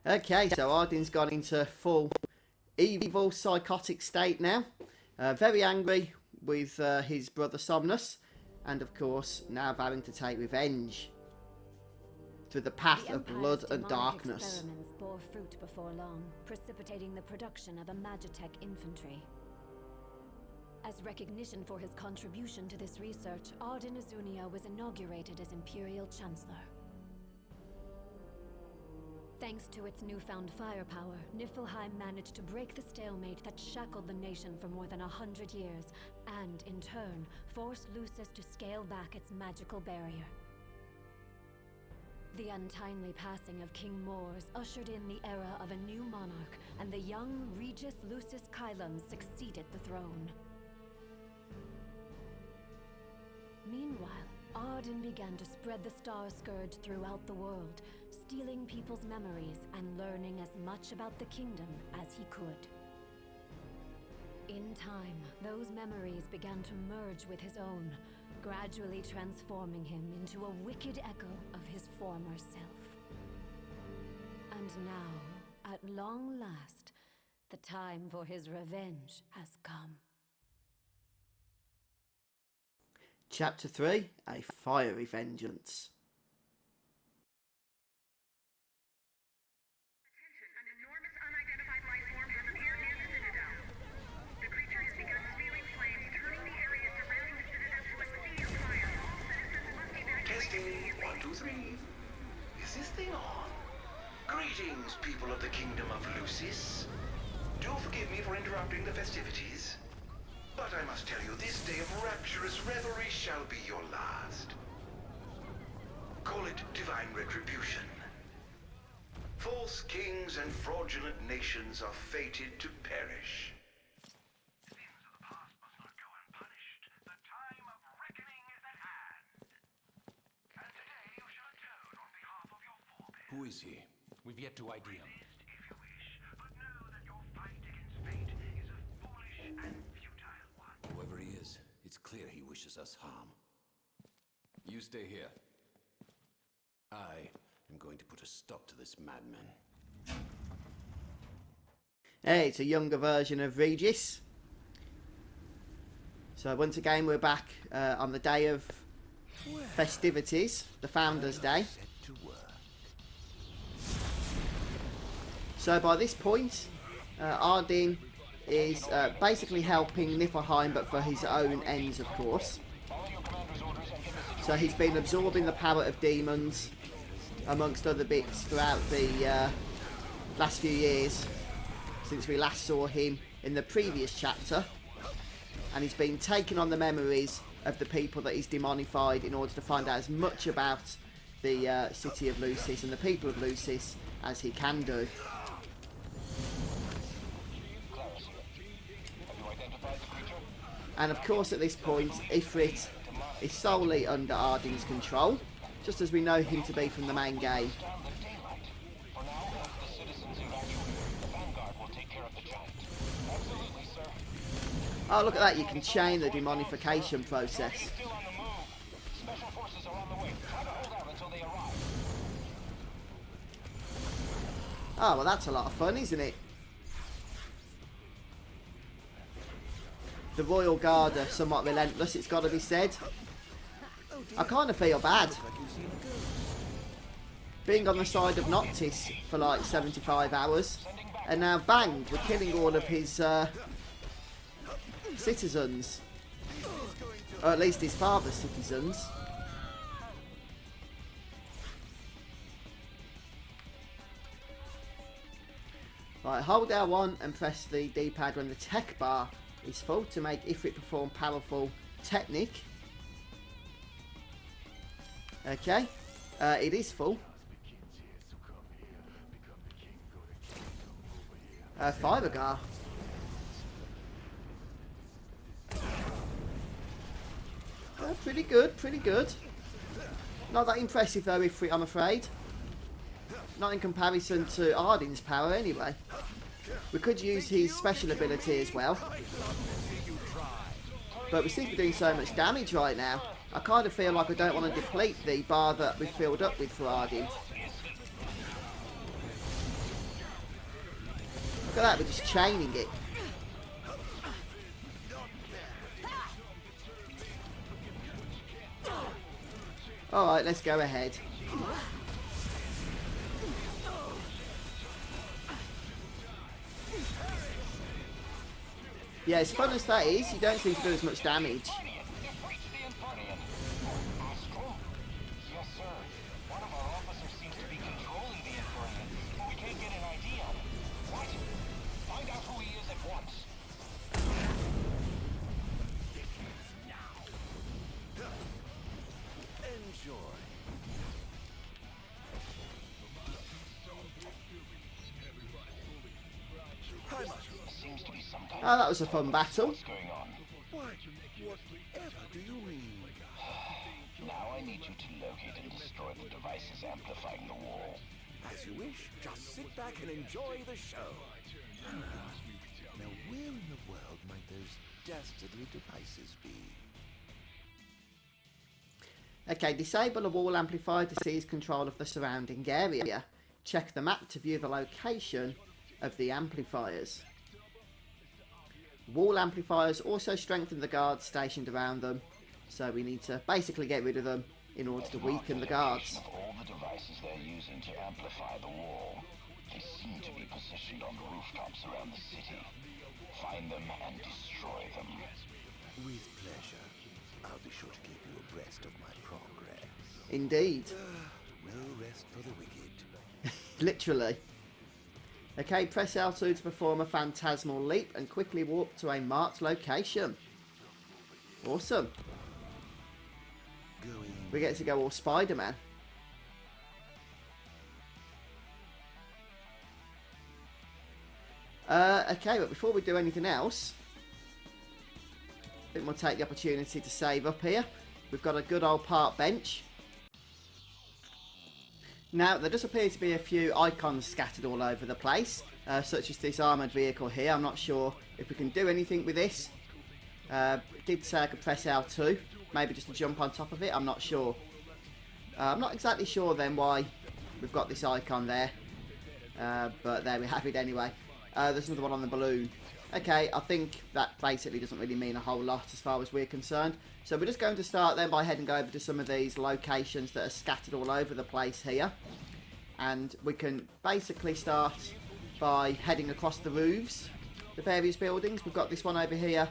Okay, so Ardyn's gone into full evil psychotic state now. Very angry with his brother Somnus, and of course now vowing to take revenge through the path of blood and darkness. Experiments bore fruit before long, precipitating the production of a Magitech infantry. As recognition for his contribution to this research, Ardyn Azunia was inaugurated as Imperial Chancellor. Thanks to its newfound firepower, Niflheim managed to break the stalemate that shackled the nation for more than 100 years, and, in turn, forced Lucis to scale back its magical barrier. The untimely passing of King Mors ushered in the era of a new monarch, and the young Regis Lucis Kylum succeeded the throne. Meanwhile, Ardyn began to spread the Star Scourge throughout the world, stealing people's memories and learning as much about the kingdom as he could. In time, those memories began to merge with his own, gradually transforming him into a wicked echo of his former self. And now, at long last, the time for his revenge has come. Chapter 3, A Fiery Vengeance. Testing, 1, 2, 3. Is this thing on? Greetings, people of the Kingdom of Lucis. Do forgive me for interrupting the festivities, but I must tell you, this day of rapturous revelry shall be your last. Call it divine retribution. False kings and fraudulent nations are fated to perish. Sins of the past must not go unpunished. The time of reckoning is at hand. And today you shall atone on behalf of your forebears. Who is he? We've yet to ID him. Resist if you wish, but know that your fight against fate is a foolish and futile one. Whoever he is, it's clear he wishes us harm. You stay here. I am going to put a stop to this madman. Hey, it's a younger version of Regis. So once again we're back on the day of festivities, the Founders' Day. So by this point, Ardyn is basically helping Niflheim, but for his own ends, of course. So he's been absorbing the power of demons, amongst other bits, throughout the last few years, since we last saw him in the previous chapter. And he's been taking on the memories of the people that he's demonified in order to find out as much about the city of Lucis and the people of Lucis as he can do. And of course at this point, Ifrit is solely under Ardyn's control, just as we know him to be from the main game. Oh, look at that, you can chain the demonification process. Oh, well that's a lot of fun, isn't it? The Royal Guard are somewhat relentless, it's got to be said. I kind of feel bad. Being on the side of Noctis for like 75 hours. And now bang, we're killing all of his citizens. Or at least his father's citizens. Right, hold L1 and press the D-pad when the tech bar is full to make Ifrit perform powerful technique. Okay, it is full. Fibergar. Pretty good, pretty good. Not that impressive though, Ifrit, I'm afraid. Not in comparison to Ardyn's power anyway. We could use his special ability as well. But we seem to be doing so much damage right now. I kind of feel like I don't want to deplete the bar that we've filled up with for Ardyn. Look at that, we're just chaining it. Alright, let's go ahead. Yeah, as fun as that is, you don't seem to do as much damage. Oh, that was a fun battle. Whatever do you mean? Now I need you to locate and destroy the devices amplifying the wall. As you wish, just sit back and enjoy the show. Now where in the world might those dastardly devices be? Okay, disable a wall amplifier to seize control of the surrounding area. Check the map to view the location of the amplifiers. Wall amplifiers also strengthen the guards stationed around them, so we need to basically get rid of them in order to weaken the guards. All the devices they're using to amplify the wall. They seem to be positioned on rooftops around the city. Find them and destroy them. With pleasure. I'll be sure to keep you abreast of my progress. Indeed. No rest for the wicked. Literally. Okay, press L2 to perform a phantasmal leap and quickly walk to a marked location. Awesome. We get to go all Spider-Man. Okay, but before we do anything else, I think we'll take the opportunity to save up here. We've got a good old park bench. Now, there does appear to be a few icons scattered all over the place, such as this armoured vehicle here. I'm not sure if we can do anything with this. Did say I could press L2, maybe just to jump on top of it, I'm not sure. I'm not exactly sure then why we've got this icon there, but there we have it anyway. There's another one on the balloon. Okay, I think that basically doesn't really mean a whole lot as far as we're concerned. So we're just going to start then by heading over to some of these locations that are scattered all over the place here. And we can basically start by heading across the roofs, the various buildings. We've got this one over here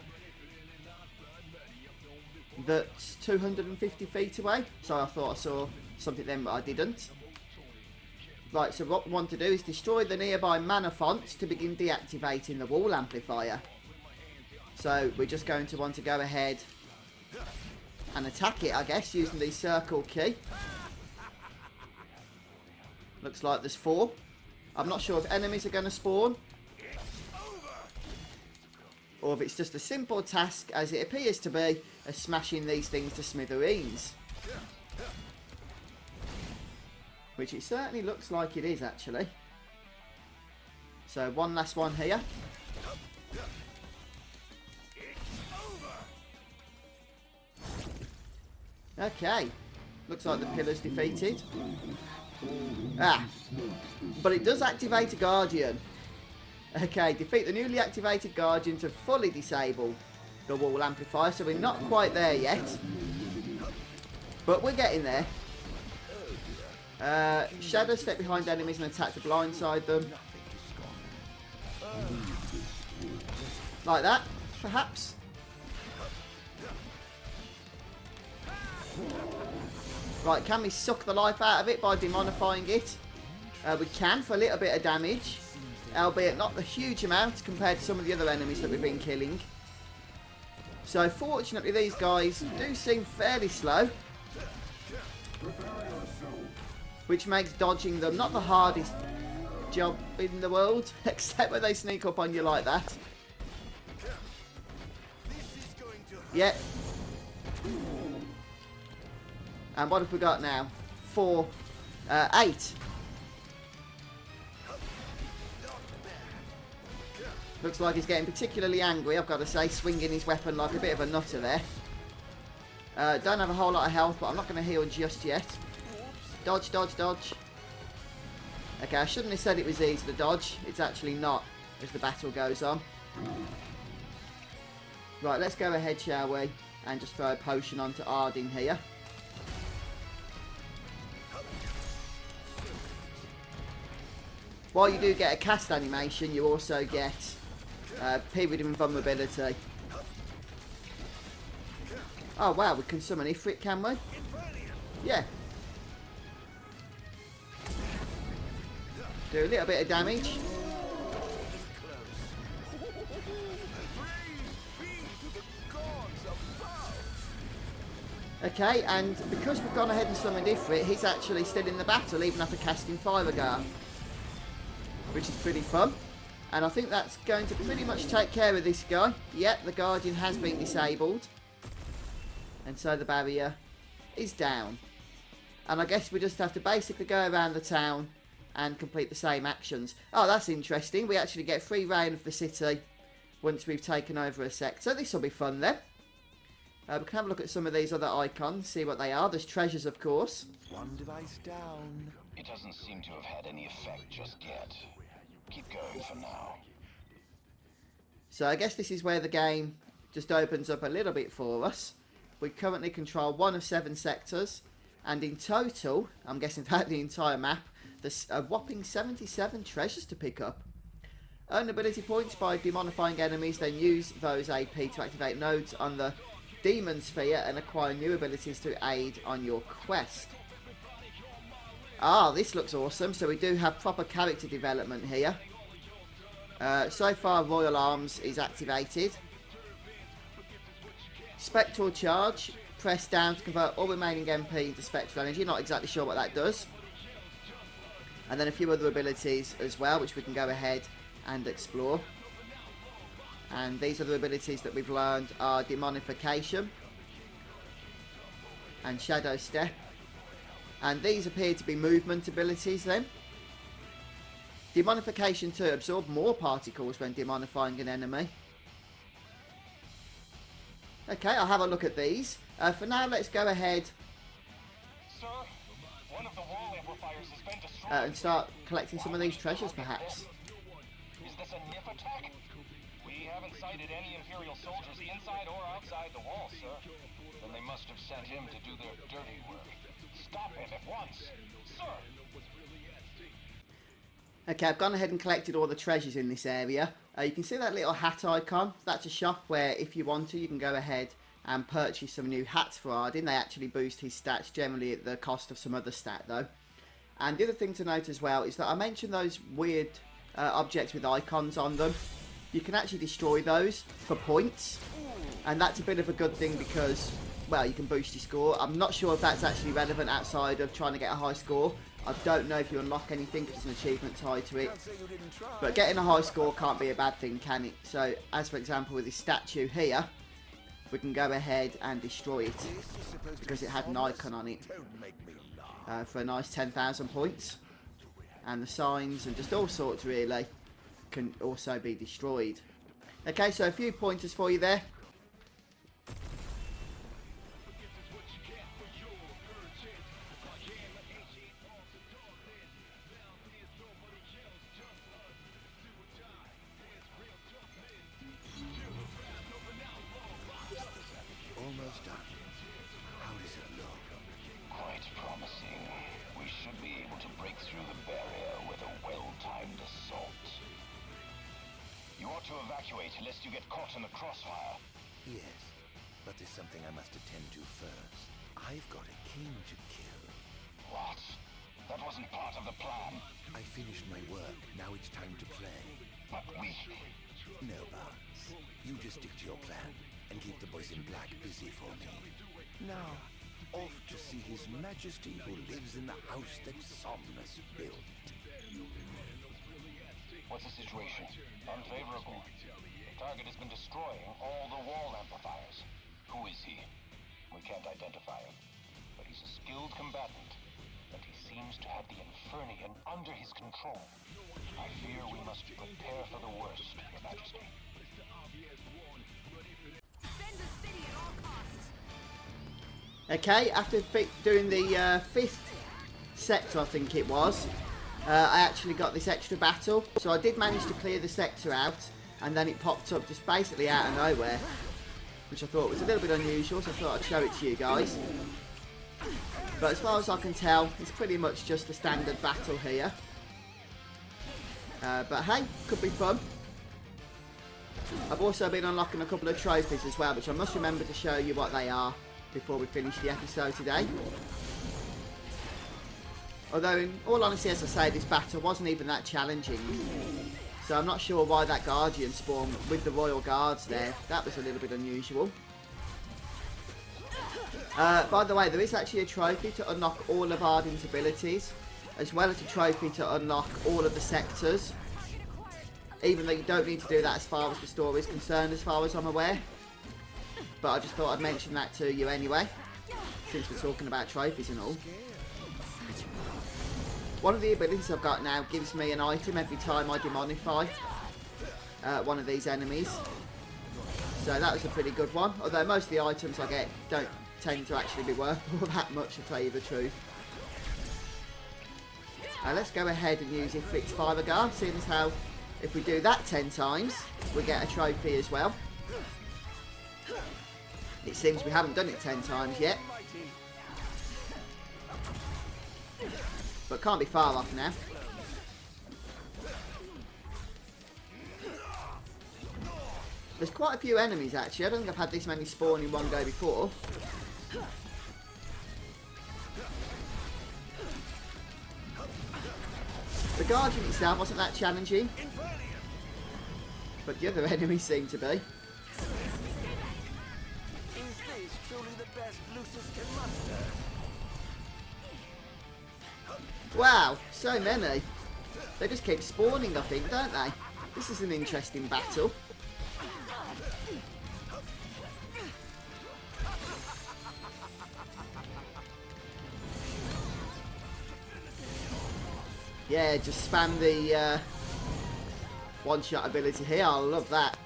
that's 250 feet away. So I thought I saw something then, but I didn't. Right, so what we want to do is destroy the nearby mana fonts to begin deactivating the wall amplifier. So we're just going to want to go ahead and attack it, I guess, using the circle key. Looks like there's 4. I'm not sure if enemies are going to spawn, or if it's just a simple task, as it appears to be, of smashing these things to smithereens. Which it certainly looks like it is, actually. So one last one here. Okay. Looks like the pillar's defeated. Ah. But it does activate a Guardian. Okay, defeat the newly activated Guardian to fully disable the wall amplifier, so we're not quite there yet. But we're getting there. Shadow step behind enemies and attack to blindside them. Like that, perhaps. Right, can we suck the life out of it by demonifying it? We can for a little bit of damage, albeit not a huge amount compared to some of the other enemies that we've been killing. So fortunately these guys do seem fairly slow, which makes dodging them not the hardest job in the world, except when they sneak up on you like that. Yeah. And what have we got now? 8. Looks like he's getting particularly angry, I've got to say, swinging his weapon like a bit of a nutter there. Don't have a whole lot of health, but I'm not going to heal just yet. Dodge, dodge, dodge. Okay, I shouldn't have said it was easy to dodge. It's actually not, as the battle goes on. Right, let's go ahead, shall we? And just throw a potion onto Ardyn here. While you do get a cast animation, you also get period of invulnerability. Oh wow, we can summon Ifrit, can we? Yeah. Do a little bit of damage. Okay, and because we've gone ahead and summoned Ifrit, he's actually still in the battle, even after casting Fireguard, which is pretty fun. And I think that's going to pretty much take care of this guy. Yep, the Guardian has been disabled. And so the barrier is down. And I guess we just have to basically go around the town and complete the same actions. Oh, that's interesting. We actually get free reign of the city once we've taken over a sector. This will be fun then. We can have a look at some of these other icons, see what they are. There's treasures, of course. One device down. It doesn't seem to have had any effect just yet. Keep going for now. So I guess this is where the game just opens up a little bit for us. We currently control 1 of 7 sectors, and in total, I'm guessing throughout the entire map, there's a whopping 77 treasures to pick up. Earn ability points by demonifying enemies, then use those AP to activate nodes on the Demon Sphere and acquire new abilities to aid on your quest. Ah, this looks awesome. So we do have proper character development here. So far, Royal Arms is activated. Spectral Charge. Press down to convert all remaining MP into spectral energy. Not exactly sure what that does. And then a few other abilities as well, which we can go ahead and explore. And these other abilities that we've learned are Demonification and Shadow Step. And these appear to be movement abilities then. Demonification 2, absorb more particles when demonifying an enemy. Okay, I'll have a look at these. For now, let's go ahead Sir, one of the wall amplifiers has been destroyed. and start collecting some of these treasures, perhaps. Is this a NIF attack? We haven't sighted any Imperial soldiers inside or outside the wall, sir. Then they must have sent him to do their dirty work. Stop it at once, sir! Okay, I've gone ahead and collected all the treasures in this area. You can see that little hat icon. That's a shop where, if you want to, you can go ahead and purchase some new hats for Ardyn. They actually boost his stats, generally at the cost of some other stat, though. And the other thing to note as well is that I mentioned those weird objects with icons on them. You can actually destroy those for points. And that's a bit of a good thing because, well, you can boost your score. I'm not sure if that's actually relevant outside of trying to get a high score. I don't know if you unlock anything because there's an achievement tied to it. But getting a high score can't be a bad thing, can it? So, as for example with this statue here, we can go ahead and destroy it because it had an icon on it for a nice 10,000 points. And the signs and just all sorts really can also be destroyed. Okay, so a few pointers for you there. You ought to evacuate lest you get caught in the crossfire. Yes, but there's something I must attend to first. I've got a king to kill. What? That wasn't part of the plan. I finished my work. Now it's time to play. But we... No, Barnes. You just stick to your plan and keep the boys in black busy for me. Now, off to see His Majesty who lives in the house that Somnus built. What's the situation? Unfavorable. The target has been destroying all the wall amplifiers. Who is he? We can't identify him. But he's a skilled combatant. And he seems to have the Infernian under his control. I fear we must prepare for the worst, Your Majesty. Defend the city at all costs. Okay, after doing the 5th sector, I think it was, I actually got this extra battle. So I did manage to clear the sector out, and then it popped up just basically out of nowhere, which I thought was a little bit unusual, so I thought I'd show it to you guys. But as far as I can tell, it's pretty much just a standard battle here. But hey, could be fun. I've also been unlocking a couple of trophies as well, which I must remember to show you what they are before we finish the episode today. Although, in all honesty, as I say, this battle wasn't even that challenging. So I'm not sure why that Guardian spawned with the Royal Guards there. That was a little bit unusual. By the way, there is actually a trophy to unlock all of Ardyn's abilities, as well as a trophy to unlock all of the sectors. Even though you don't need to do that as far as the story is concerned, as far as I'm aware. But I just thought I'd mention that to you anyway, since we're talking about trophies and all. One of the abilities I've got now gives me an item every time I demonify one of these enemies. So that was a pretty good one. Although most of the items I get don't tend to actually be worth all that much, to tell you the truth. Let's go ahead and use Ifrit's Fireguard, seeing as how if we do that 10 times, we get a trophy as well. It seems we haven't done it 10 times yet. But can't be far off now. There's quite a few enemies actually. I don't think I've had this many spawn in one go before. The Guardian itself wasn't that challenging, but the other enemies seem to be. Is this truly the best Lucis can muster? Wow, so many. They just keep spawning, I think, don't they? This is an interesting battle. Yeah, just spam the one-shot ability here. I love that.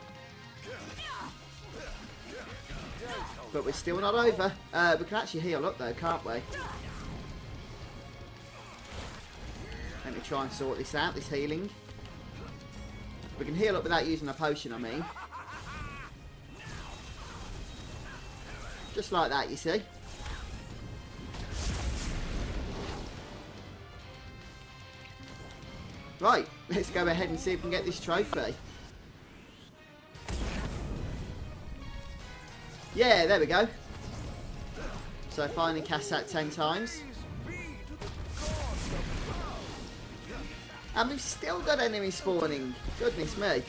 But we're still not over. We can actually heal up though, can't we? Let me try and sort this out, this healing. We can heal up without using a potion, I mean. Just like that, you see. Right, let's go ahead and see if we can get this trophy. Yeah, there we go. So I finally cast that 10 times. And we've still got enemies spawning. Goodness me.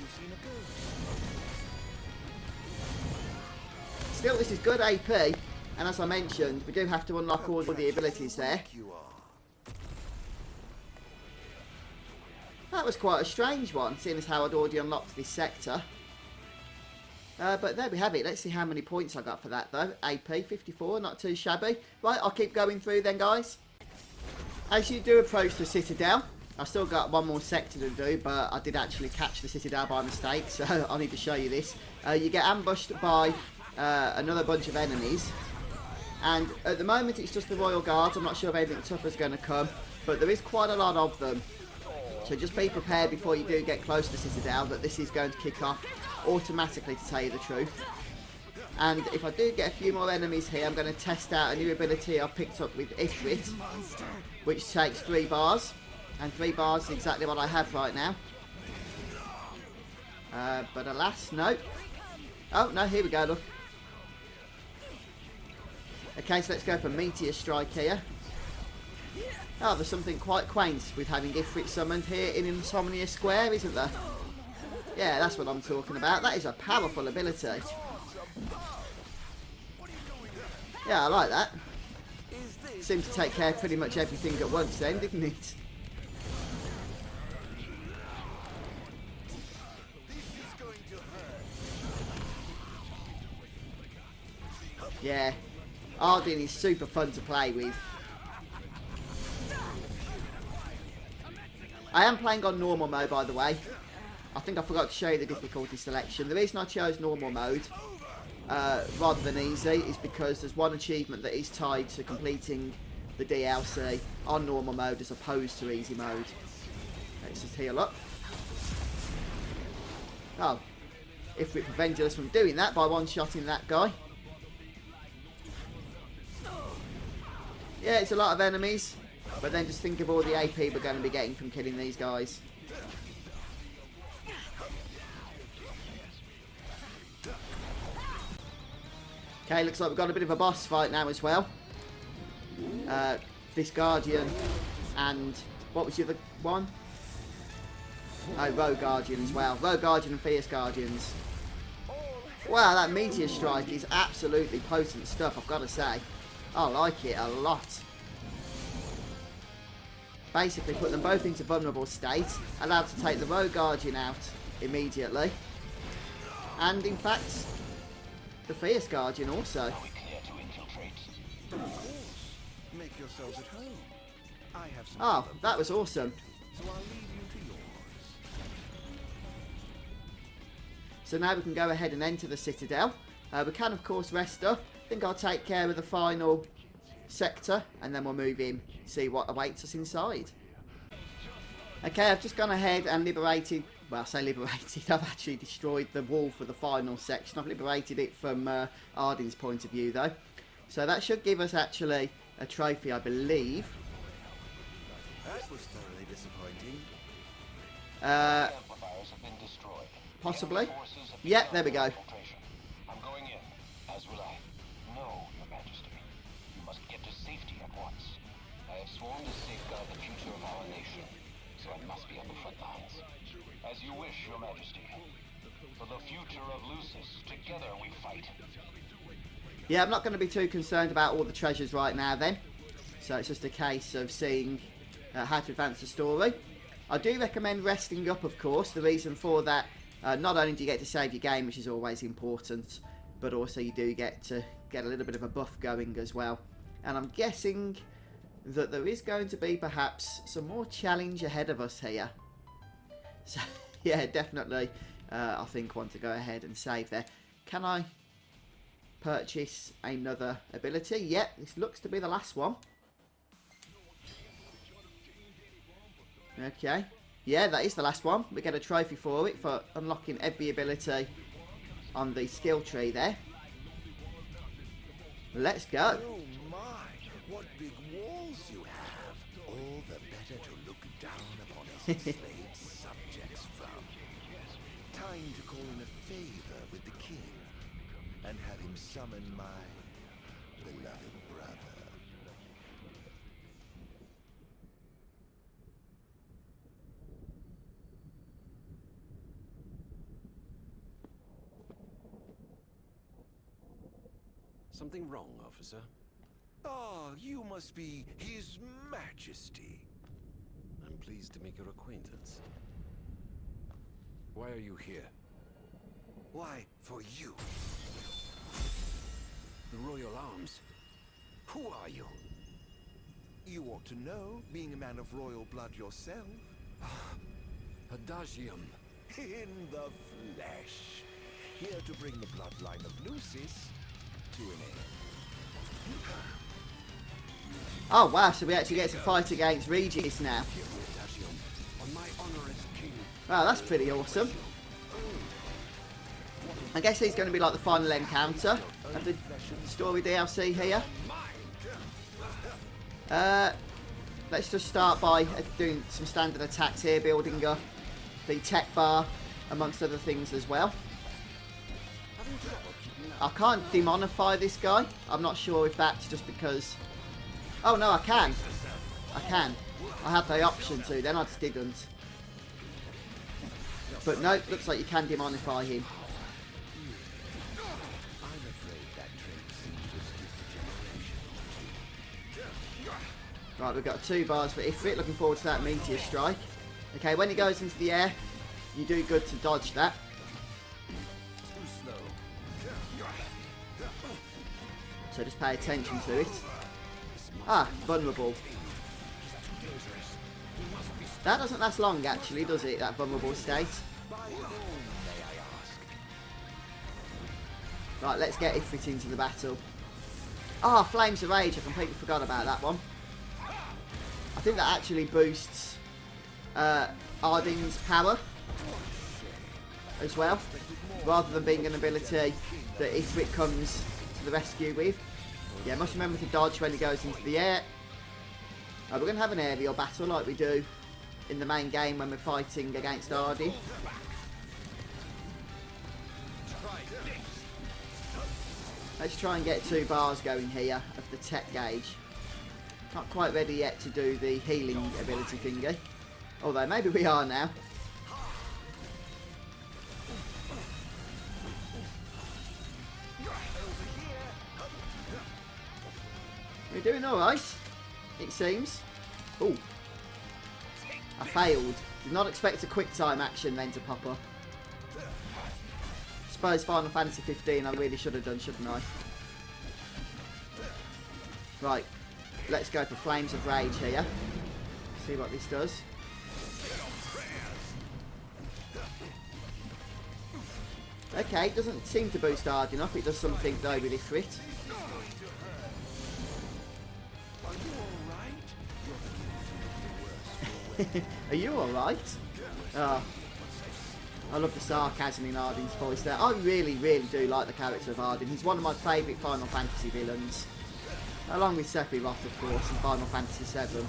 Still, this is good AP. And as I mentioned, we do have to unlock all the abilities there. That was quite a strange one, seeing as how I'd already unlocked this sector. But there we have it. Let's see how many points I got for that, though. AP, 54, not too shabby. Right, I'll keep going through then, guys. As you do approach the Citadel, I've still got one more sector to do, but I did actually catch the Citadel by mistake, so I need to show you this. You get ambushed by another bunch of enemies. And at the moment, it's just the Royal Guards. I'm not sure if anything tougher is going to come, but there is quite a lot of them. So just be prepared before you do get close to the Citadel that this is going to kick off automatically, to tell you the truth. And if I do get a few more enemies here, I'm going to test out a new ability I've picked up with Ifrit, which takes 3 bars. And 3 bars is exactly what I have right now. But alas, no. Oh, no, here we go, look. Okay, so let's go for Meteor Strike here. Oh, there's something quite quaint with having Ifrit summoned here in Insomnia Square, isn't there? Yeah, that's what I'm talking about. That is a powerful ability. Yeah, I like that. Seemed to take care of pretty much everything at once then, didn't it? Yeah, Ardyn is super fun to play with. I am playing on normal mode, by the way. I think I forgot to show you the difficulty selection. The reason I chose normal mode rather than easy is because there's one achievement that is tied to completing the DLC on normal mode as opposed to easy mode. Let's just heal up. Oh, if it prevented us from doing that by one-shotting that guy. Yeah, it's a lot of enemies, but then just think of all the AP we're going to be getting from killing these guys. Okay, looks like we've got a bit of a boss fight now as well. This Guardian and... what was the other one? Oh, Rogue Guardian as well. Rogue Guardian and Fierce Guardians. Wow, that Meteor Strike is absolutely potent stuff, I've got to say. I like it a lot. Basically put them both into vulnerable state, allowed to take the Rogue Guardian out immediately. And in fact, the Fierce Guardian also. Make yourselves at home. I have some Oh, that was awesome. So I'll leave you to yours. So now we can go ahead and enter the Citadel. We can of course rest up. I think I'll take care of the final sector and then we'll move in, see what awaits us inside. Okay, I've just gone ahead and liberated, well I say liberated, I've actually destroyed the wall for the final section. I've liberated it from Ardyn's point of view though. So that should give us actually a trophy, I believe. That was thoroughly disappointing. Amplifiers have been destroyed. Possibly. Yep, there we go. I'm going in, as will I. No, Your Majesty. You must get to safety at once. I have sworn to safeguard the future of our nation, so I must be on the front lines. As you wish, Your Majesty. For the future of Lucis, together we fight. Yeah, I'm not going to be too concerned about all the treasures right now then. So it's just a case of seeing how to advance the story. I do recommend resting up, of course. The reason for that, not only do you get to save your game, which is always important, but also you do get to get a little bit of a buff going as well. And I'm guessing that there is going to be perhaps some more challenge ahead of us here. So, yeah, definitely, I think want to go ahead and save there. Can I purchase another ability? Yep, this looks to be the last one. Okay. Yeah, that is the last one. We get a trophy for it, for unlocking every ability on the skill tree there. Let's go. Oh my, what big walls you have. All the better to look down upon us enslaved subjects from. Time to call in a favor with the king and have him summon my beloved brother. Something wrong, officer? Ah, you must be His Majesty. I'm pleased to make your acquaintance. Why are you here? Why, for you. The Royal Arms. Who are you? You ought to know, being a man of royal blood yourself. Adagium. In the flesh. Here to bring the bloodline of Lucis to an end. Oh wow, so we actually get to fight against Regis now. On my honor as king. Wow, that's pretty awesome. I guess he's going to be like the final encounter of the story DLC here. Let's just start by doing some standard attacks here, building up the tech bar, amongst other things as well. I can't demonify this guy. I'm not sure if that's just because... Oh no, I can. I can. I had the option to, then I just didn't. But no, looks like you can demonify him. Right, we've got 2 bars for Ifrit. Looking forward to that meteor strike. Okay, when he goes into the air, you do good to dodge that. So just pay attention to it. Ah, vulnerable. That doesn't last long actually, does it? That vulnerable state. Right, let's get Ifrit into the battle. Ah, Flames of Rage. I completely forgot about that one. I think that actually boosts Ardyn's power as well, rather than being an ability that Ifrit comes to the rescue with. Yeah, must remember to dodge when he goes into the air. We're going to have an aerial battle like we do in the main game when we're fighting against Ardyn. Let's try and get 2 bars going here of the tech gauge. Not quite ready yet to do the healing ability thingy. Although maybe we are now. We're doing alright, it seems. Oh, I failed. Did not expect a quick time action then to pop up. Suppose Final Fantasy 15 I really should have done, shouldn't I? Right, let's go for Flames of Rage here. See what this does. Okay, it doesn't seem to boost hard enough. It does something though with Ifrit. Are you alright? Oh, I love the sarcasm in Ardyn's voice there. I really, really do like the character of Ardyn. He's one of my favourite Final Fantasy villains. Along with Sephiroth, of course, in Final Fantasy 7.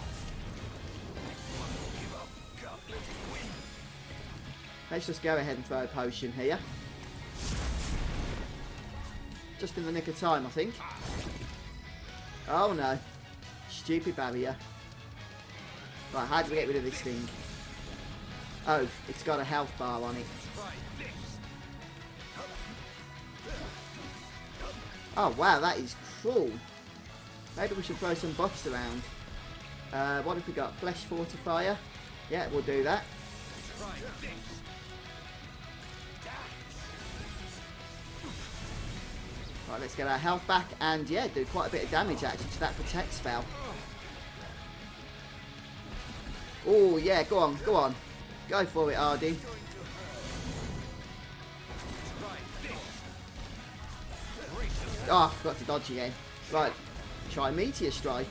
Let's just go ahead and throw a potion here. Just in the nick of time, I think. Oh no. Stupid barrier. Right, how do we get rid of this thing? Oh, it's got a health bar on it. Oh wow, that is cruel. Maybe we should throw some buffs around. What have we got? Flesh Fortifier? Yeah, we'll do that. Right, let's get our health back and yeah, do quite a bit of damage actually to that protect spell. Oh yeah, go on, go on. Go for it, Ardyn. Oh, I forgot to dodge again. Right, try Meteor Strike.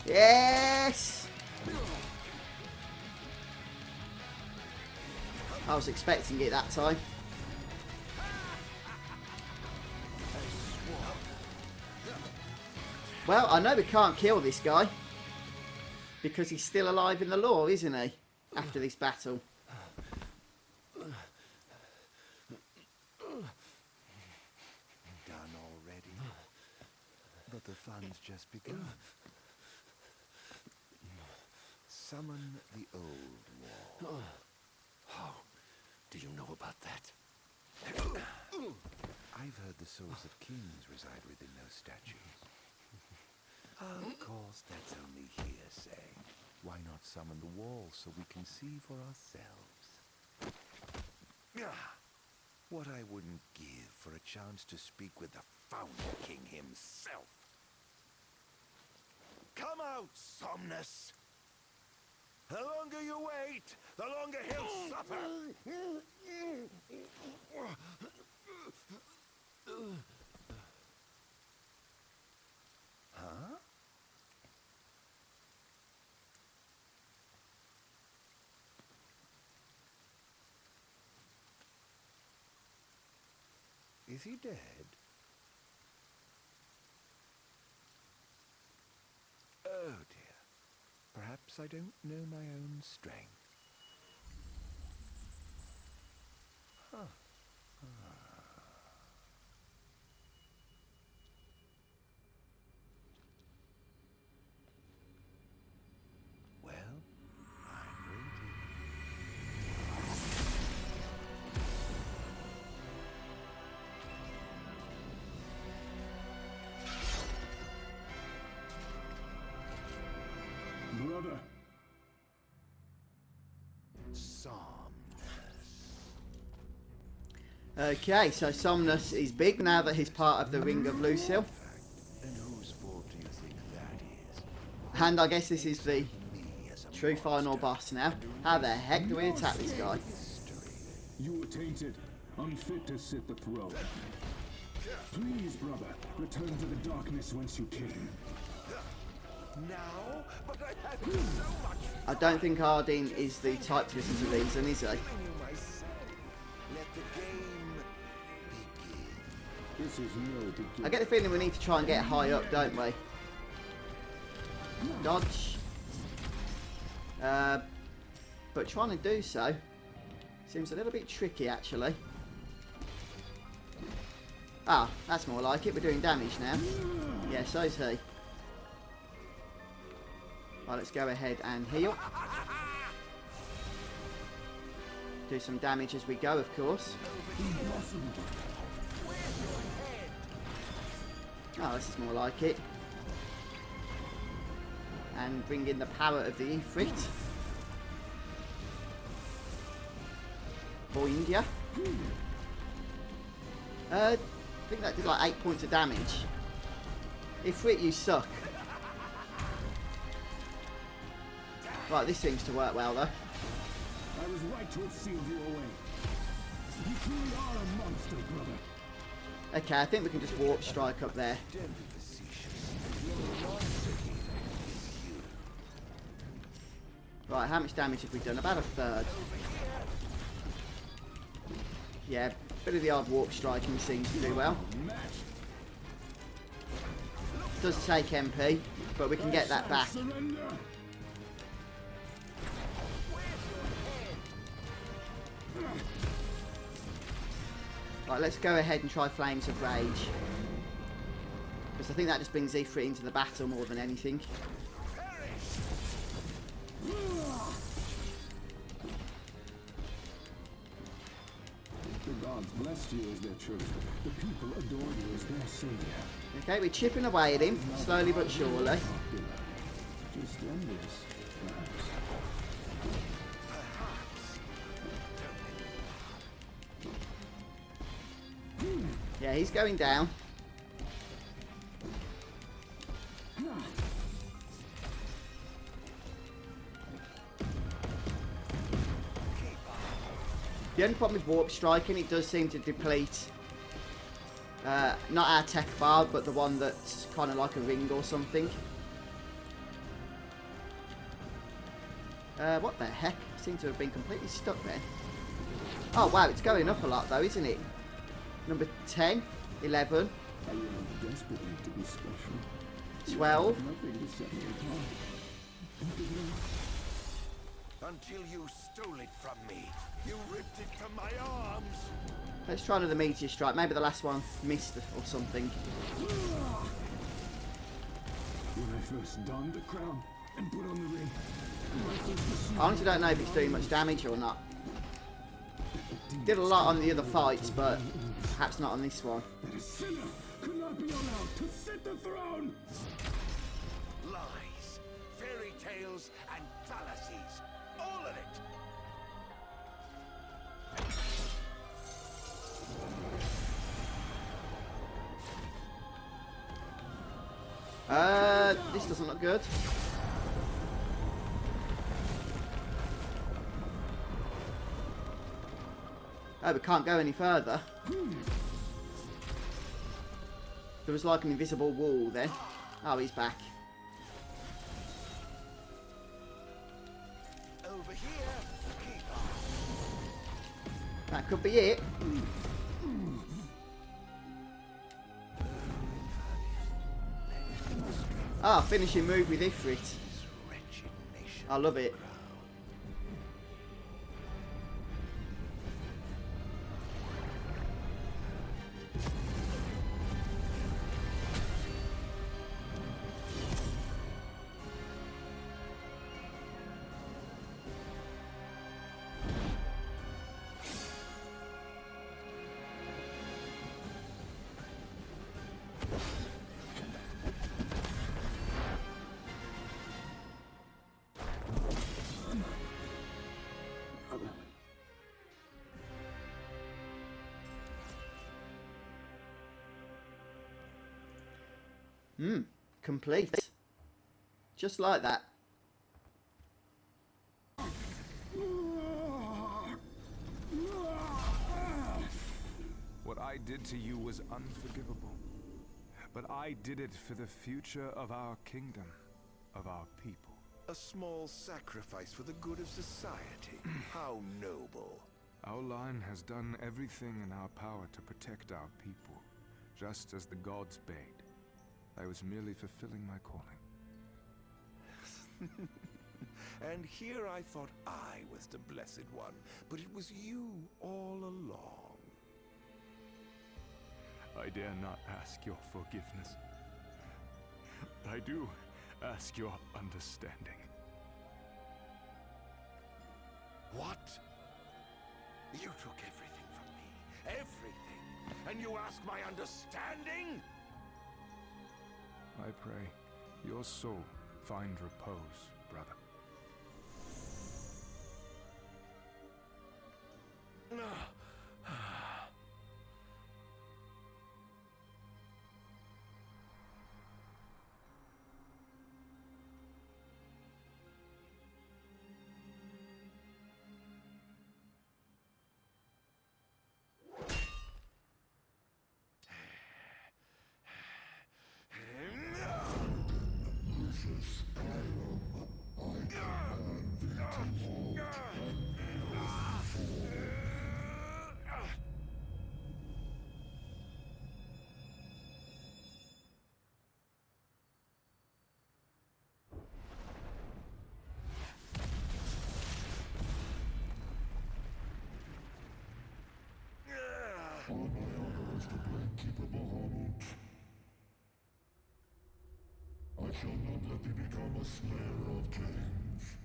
Yes! I was expecting it that time. Well, I know we can't kill this guy. Because he's still alive in the lore, isn't he? After this battle. Done already? But the fun's just begun. Summon the old wall. How do you know about that? I've heard the souls of kings reside within those statues. Of course, that's only hearsay. Why not summon the wall so we can see for ourselves? What I wouldn't give for a chance to speak with the Founder King himself. Come out, Somnus! The longer you wait, the longer he'll suffer! Huh? Is he dead? Perhaps I don't know my own strength. Huh. Well, I'm waiting. Brother. Okay, so Somnus is big now that he's part of the Ring of Lucille. And whose fault do you think that is? And I guess this is the true final boss now. How the heck do we attack this guy? You were tainted, unfit to sit the throne. Please, brother, return to the darkness whence you came. Now? But I had so much. I don't think Ardyn is the type to listen to reason, is he? Let the game begin. This is no beginning. I get the feeling we need to try and get high up, don't we? Dodge. But trying to do so seems a little bit tricky, actually. Ah, that's more like it. We're doing damage now. Yeah, so's he. Right, let's go ahead and heal. Do some damage as we go, of course. Oh, this is more like it. And bring in the power of the Ifrit. Boing ya. I think that did like 8 points of damage. Ifrit, you suck. Right, this seems to work well though. I was right to have sealed you away. You truly are a monster, brother. Okay, I think we can just warp strike up there. Right, how much damage have we done? About a third. Yeah, bit of the odd warp striking seems to do well. Does take MP, but we can get that back. Right, let's go ahead and try Flames of Rage. Because I think that just brings Ifrit into the battle more than anything. The gods blessed you as their chosen. The people adored you as their savior. Okay, we're chipping away at him, slowly but surely. Just envious, perhaps. Yeah, he's going down. The only problem with warp striking, it does seem to deplete not our tech bar, but the one that's kind of like a ring or something. What the heck? Seem to have been completely stuck there. Oh wow, it's going up a lot though, isn't it? Number 10, 11, I yearn desperately to be special. 12. Nothing to set me apart. Until you stole it from me. You ripped it from my arms. Let's try another meteor strike. Maybe the last one missed or something. When I first donned the crown and put on the ring, I honestly don't know if it's doing much damage or not. Did a lot on the other fights, but perhaps not on this one. that a sinner could not be allowed to sit the throne. Lies, fairy tales, and fallacies. All of it. This doesn't look good. Oh, we can't go any further. There was like an invisible wall there. Oh, he's back. Over here. Keep on. That could be it. Ah, finishing move with Ifrit. This wretched nation I love it. Complete. Just like that. What I did to you was unforgivable. But I did it for the future of our kingdom, of our people. A small sacrifice for the good of society. How noble. Our line has done everything in our power to protect our people, just as the gods bade. I was merely fulfilling my calling. And here I thought I was the blessed one, but it was you all along. I dare not ask your forgiveness. I do ask your understanding. What? You took everything from me. Everything. And you ask my understanding? I pray your soul find repose, brother. I shall not let thee become a slayer of kings.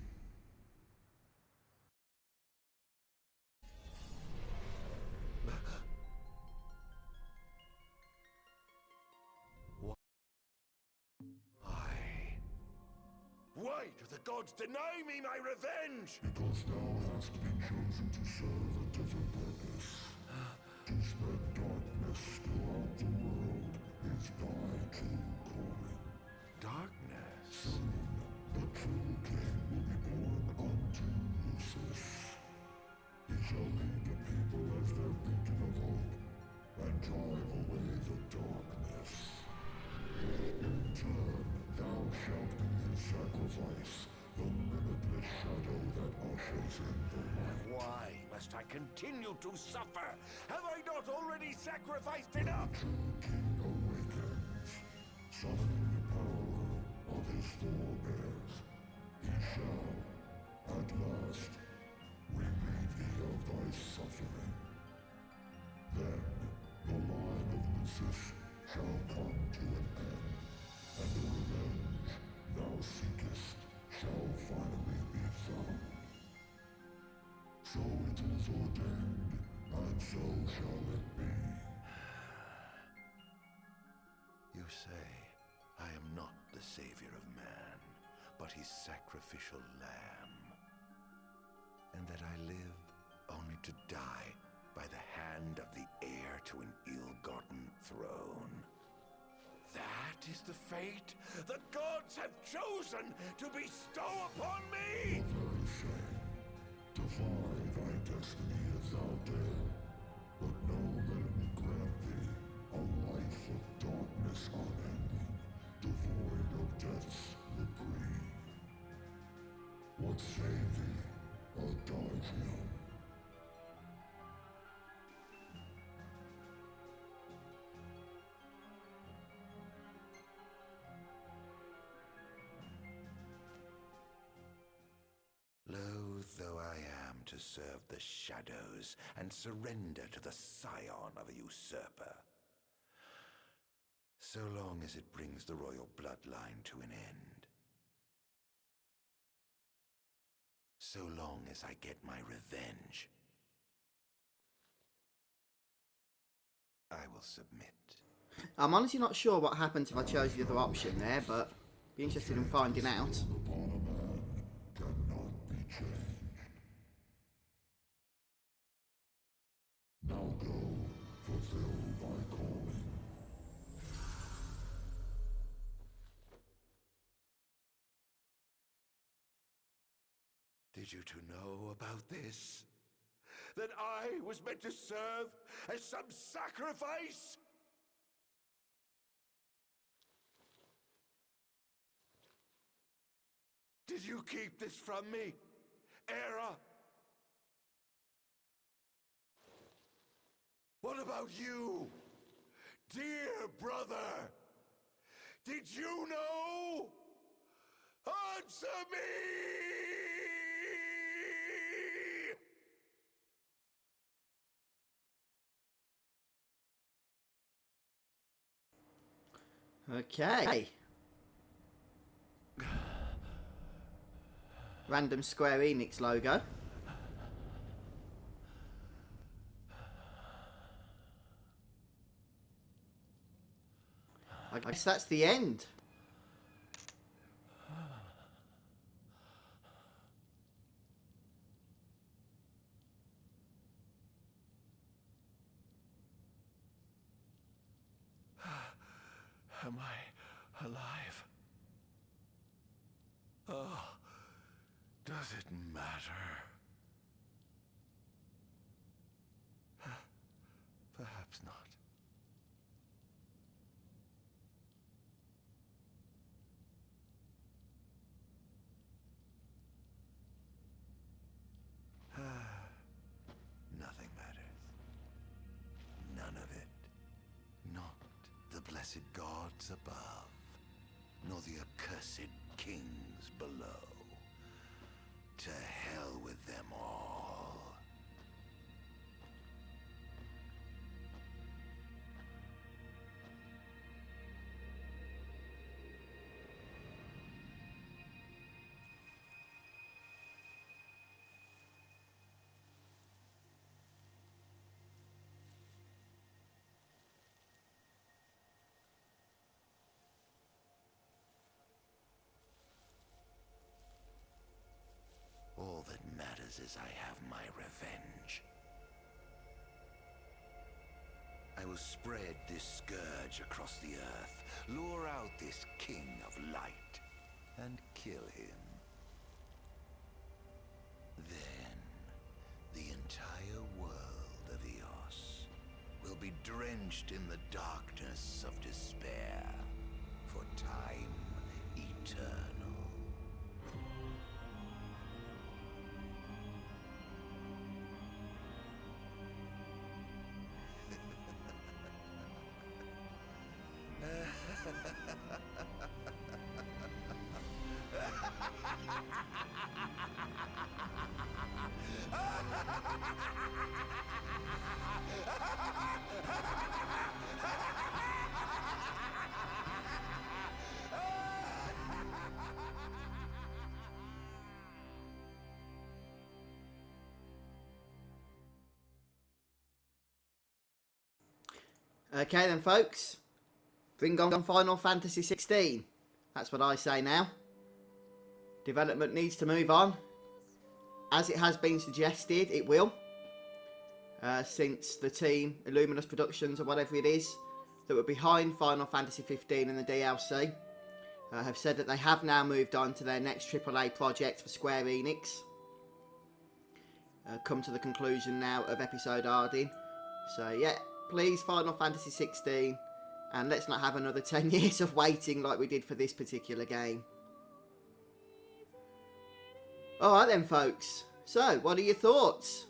Why do the gods deny me my revenge? Because thou hast been chosen to serve a different purpose. To spread darkness throughout the world is thy true calling. Darkness? Soon, the true king will be born unto Lucis. He shall lead the people as their beacon of hope, and drive away the darkness. In turn, thou shalt be his sacrifice, the limitless shadow that ushers in the light. Why must I continue to suffer? Have I not already sacrificed enough? The true king awakens, summoning the power of his forebears. He shall, at last, relieve thee of thy suffering. Then, the line of Lucis shall come to an end, and the revenge thou seekest shall finally be found. So it is ordained, and so shall it be. You say I am not the savior of man, but his sacrificial lamb. And that I live only to die by the hand of the heir to an ill-gotten throne. That is the fate the gods have chosen to bestow upon me! The very same. Defy thy destiny if thou dare, but know that it will grant thee a life of darkness unending, devoid of death's reprieve. What say thee, Ardyn? serve the shadows and surrender to the scion of a usurper. So long as it brings the royal bloodline to an end. So long as I get my revenge. I will submit. I'm honestly not sure what happens if I chose the other option there, but be interested in finding out. Now go, fulfill thy calling. Did you two know about this? That I was meant to serve as some sacrifice? Did you keep this from me, Era? What about you, dear brother? Did you know? Answer me! Okay. Random Square Enix logo. I guess that's the end. Am I alive? Oh, does it matter? Perhaps not. Nothing matters. None of it. Not the blessed gods above, nor the accursed kings below. To hell with them all. All that matters is I have my revenge. I will spread this scourge across the earth, lure out this king of light, and kill him. Then, the entire world of Eos will be drenched in the darkness of despair for time eternal. Okay then, folks. Bring on Final Fantasy 16. That's what I say now. Development needs to move on. As it has been suggested, it will. Since the team, Illuminous Productions or whatever it is, that were behind Final Fantasy 15 and the DLC, have said that they have now moved on to their next AAA project for Square Enix. Come to the conclusion now of episode Ardyn. So yeah, please Final Fantasy 16, and let's not have another 10 years of waiting like we did for this particular game. Alright then, folks. So, what are your thoughts?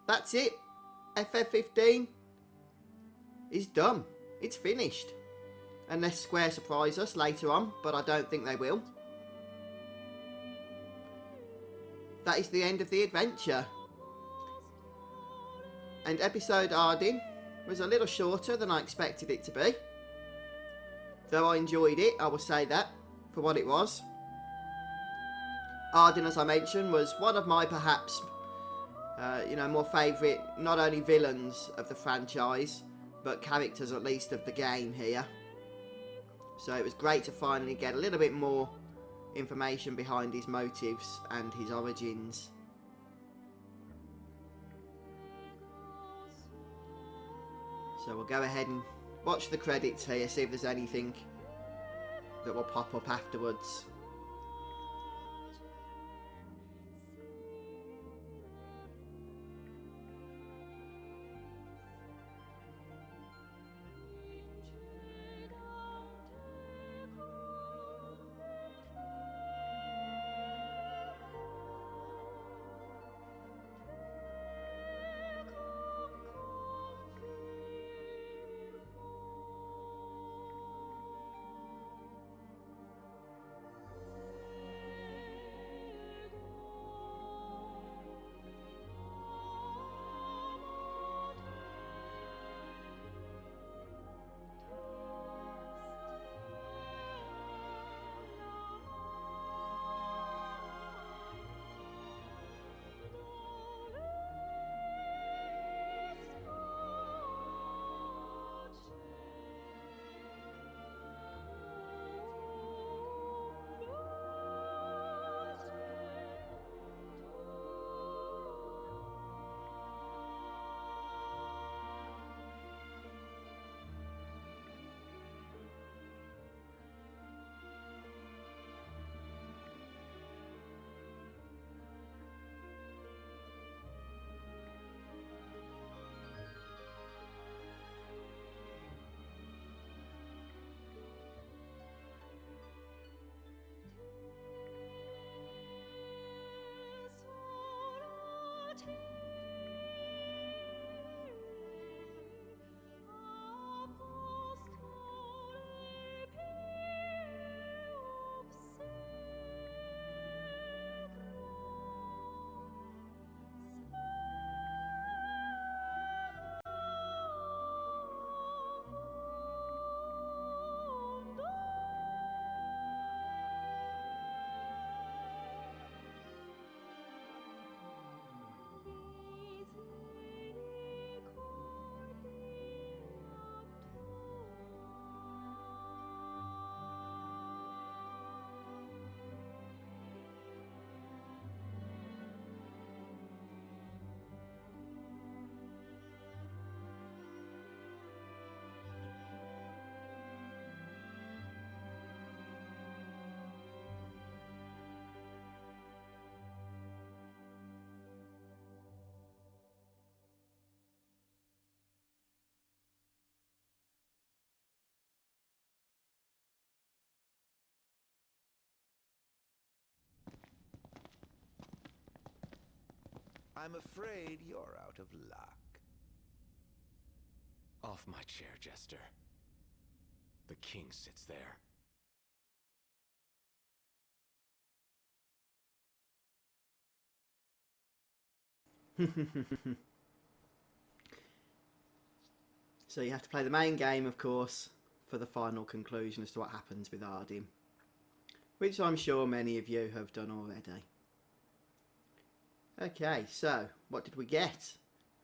That's it. FF15 is done. It's finished. Unless Square surprise us later on, but I don't think they will. That is the end of the adventure. And episode Ardyn was a little shorter than I expected it to be. Though I enjoyed it, I will say that, for what it was. Ardyn, as I mentioned, was one of my perhaps, more favourite, not only villains of the franchise, but characters at least of the game here. So it was great to finally get a little bit more information behind his motives and his origins. So we'll go ahead and watch the credits here, see if there's anything that will pop up afterwards. I'm afraid you're out of luck. Off my chair, Jester. The king sits there. So you have to play the main game, of course, for the final conclusion as to what happens with Ardyn, which I'm sure many of you have done already. Okay, so what did we get?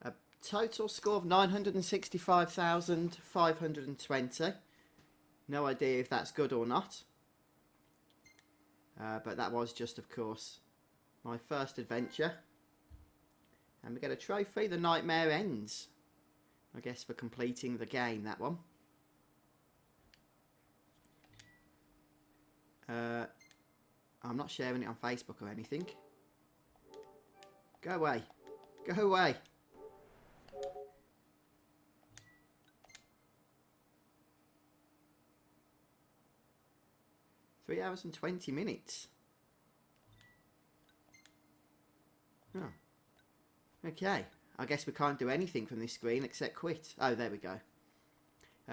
A total score of 965,520. No idea if that's good or not. But that was just, of course, my first adventure. And we get a trophy, The Nightmare Ends. I guess for completing the game, that one. I'm not sharing it on Facebook or anything. Go away. Go away. Three hours and 20 minutes. Oh. Okay. I guess we can't do anything from this screen except quit. Oh, there we go.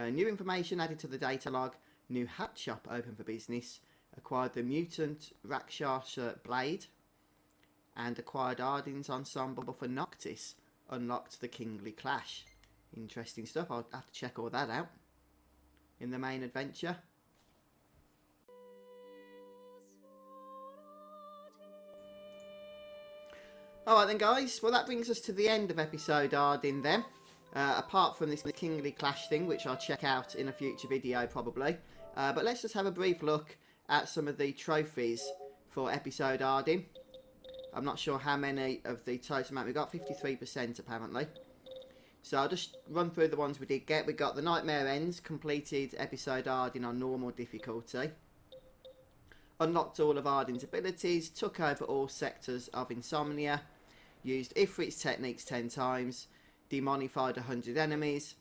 New information added to the data log. New hat shop open for business. Acquired the mutant Rakshasa blade. And acquired Ardyn's ensemble for Noctis. unlocked the Kingly Clash. Interesting stuff. I'll have to check all that out in the main adventure. Alright then guys, well that brings us to the end of episode Ardyn then. Apart from this Kingly Clash thing, which I'll check out in a future video probably. But let's just have a brief look at some of the trophies for episode Ardyn. I'm not sure how many of the total amount we got, 53% apparently. So I'll just run through the ones we did get. We got the Nightmare Ends, completed episode Ardyn on normal difficulty. Unlocked all of Ardyn's abilities, took over all sectors of Insomnia, used Ifrit's techniques 10 times, demonified 100 enemies,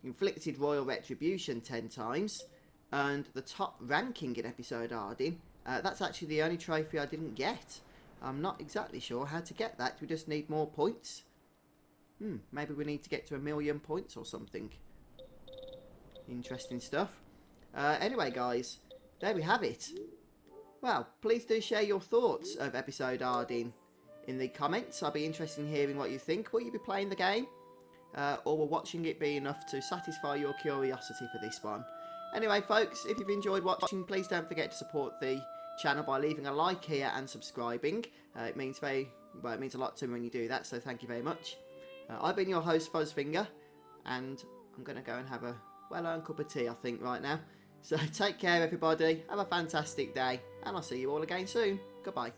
inflicted Royal Retribution 10 times, earned the top ranking in episode Ardyn. That's actually the only trophy I didn't get. I'm not exactly sure how to get that. We just need more points. Maybe we need to get to 1,000,000 points or something. Interesting stuff. Anyway, guys, there we have it. Well, please do share your thoughts of episode Ardyn in the comments. I'll be interested in hearing what you think. Will you be playing the game? Or will watching it be enough to satisfy your curiosity for this one? Anyway, folks, if you've enjoyed watching, please don't forget to support the channel by leaving a like here and subscribing. It means a lot to me when you do that, so thank you very much. I've been your host, Fuzzfinger, and I'm going to go and have a well-earned cup of tea, I think, right now. So take care, everybody. Have a fantastic day, and I'll see you all again soon. Goodbye.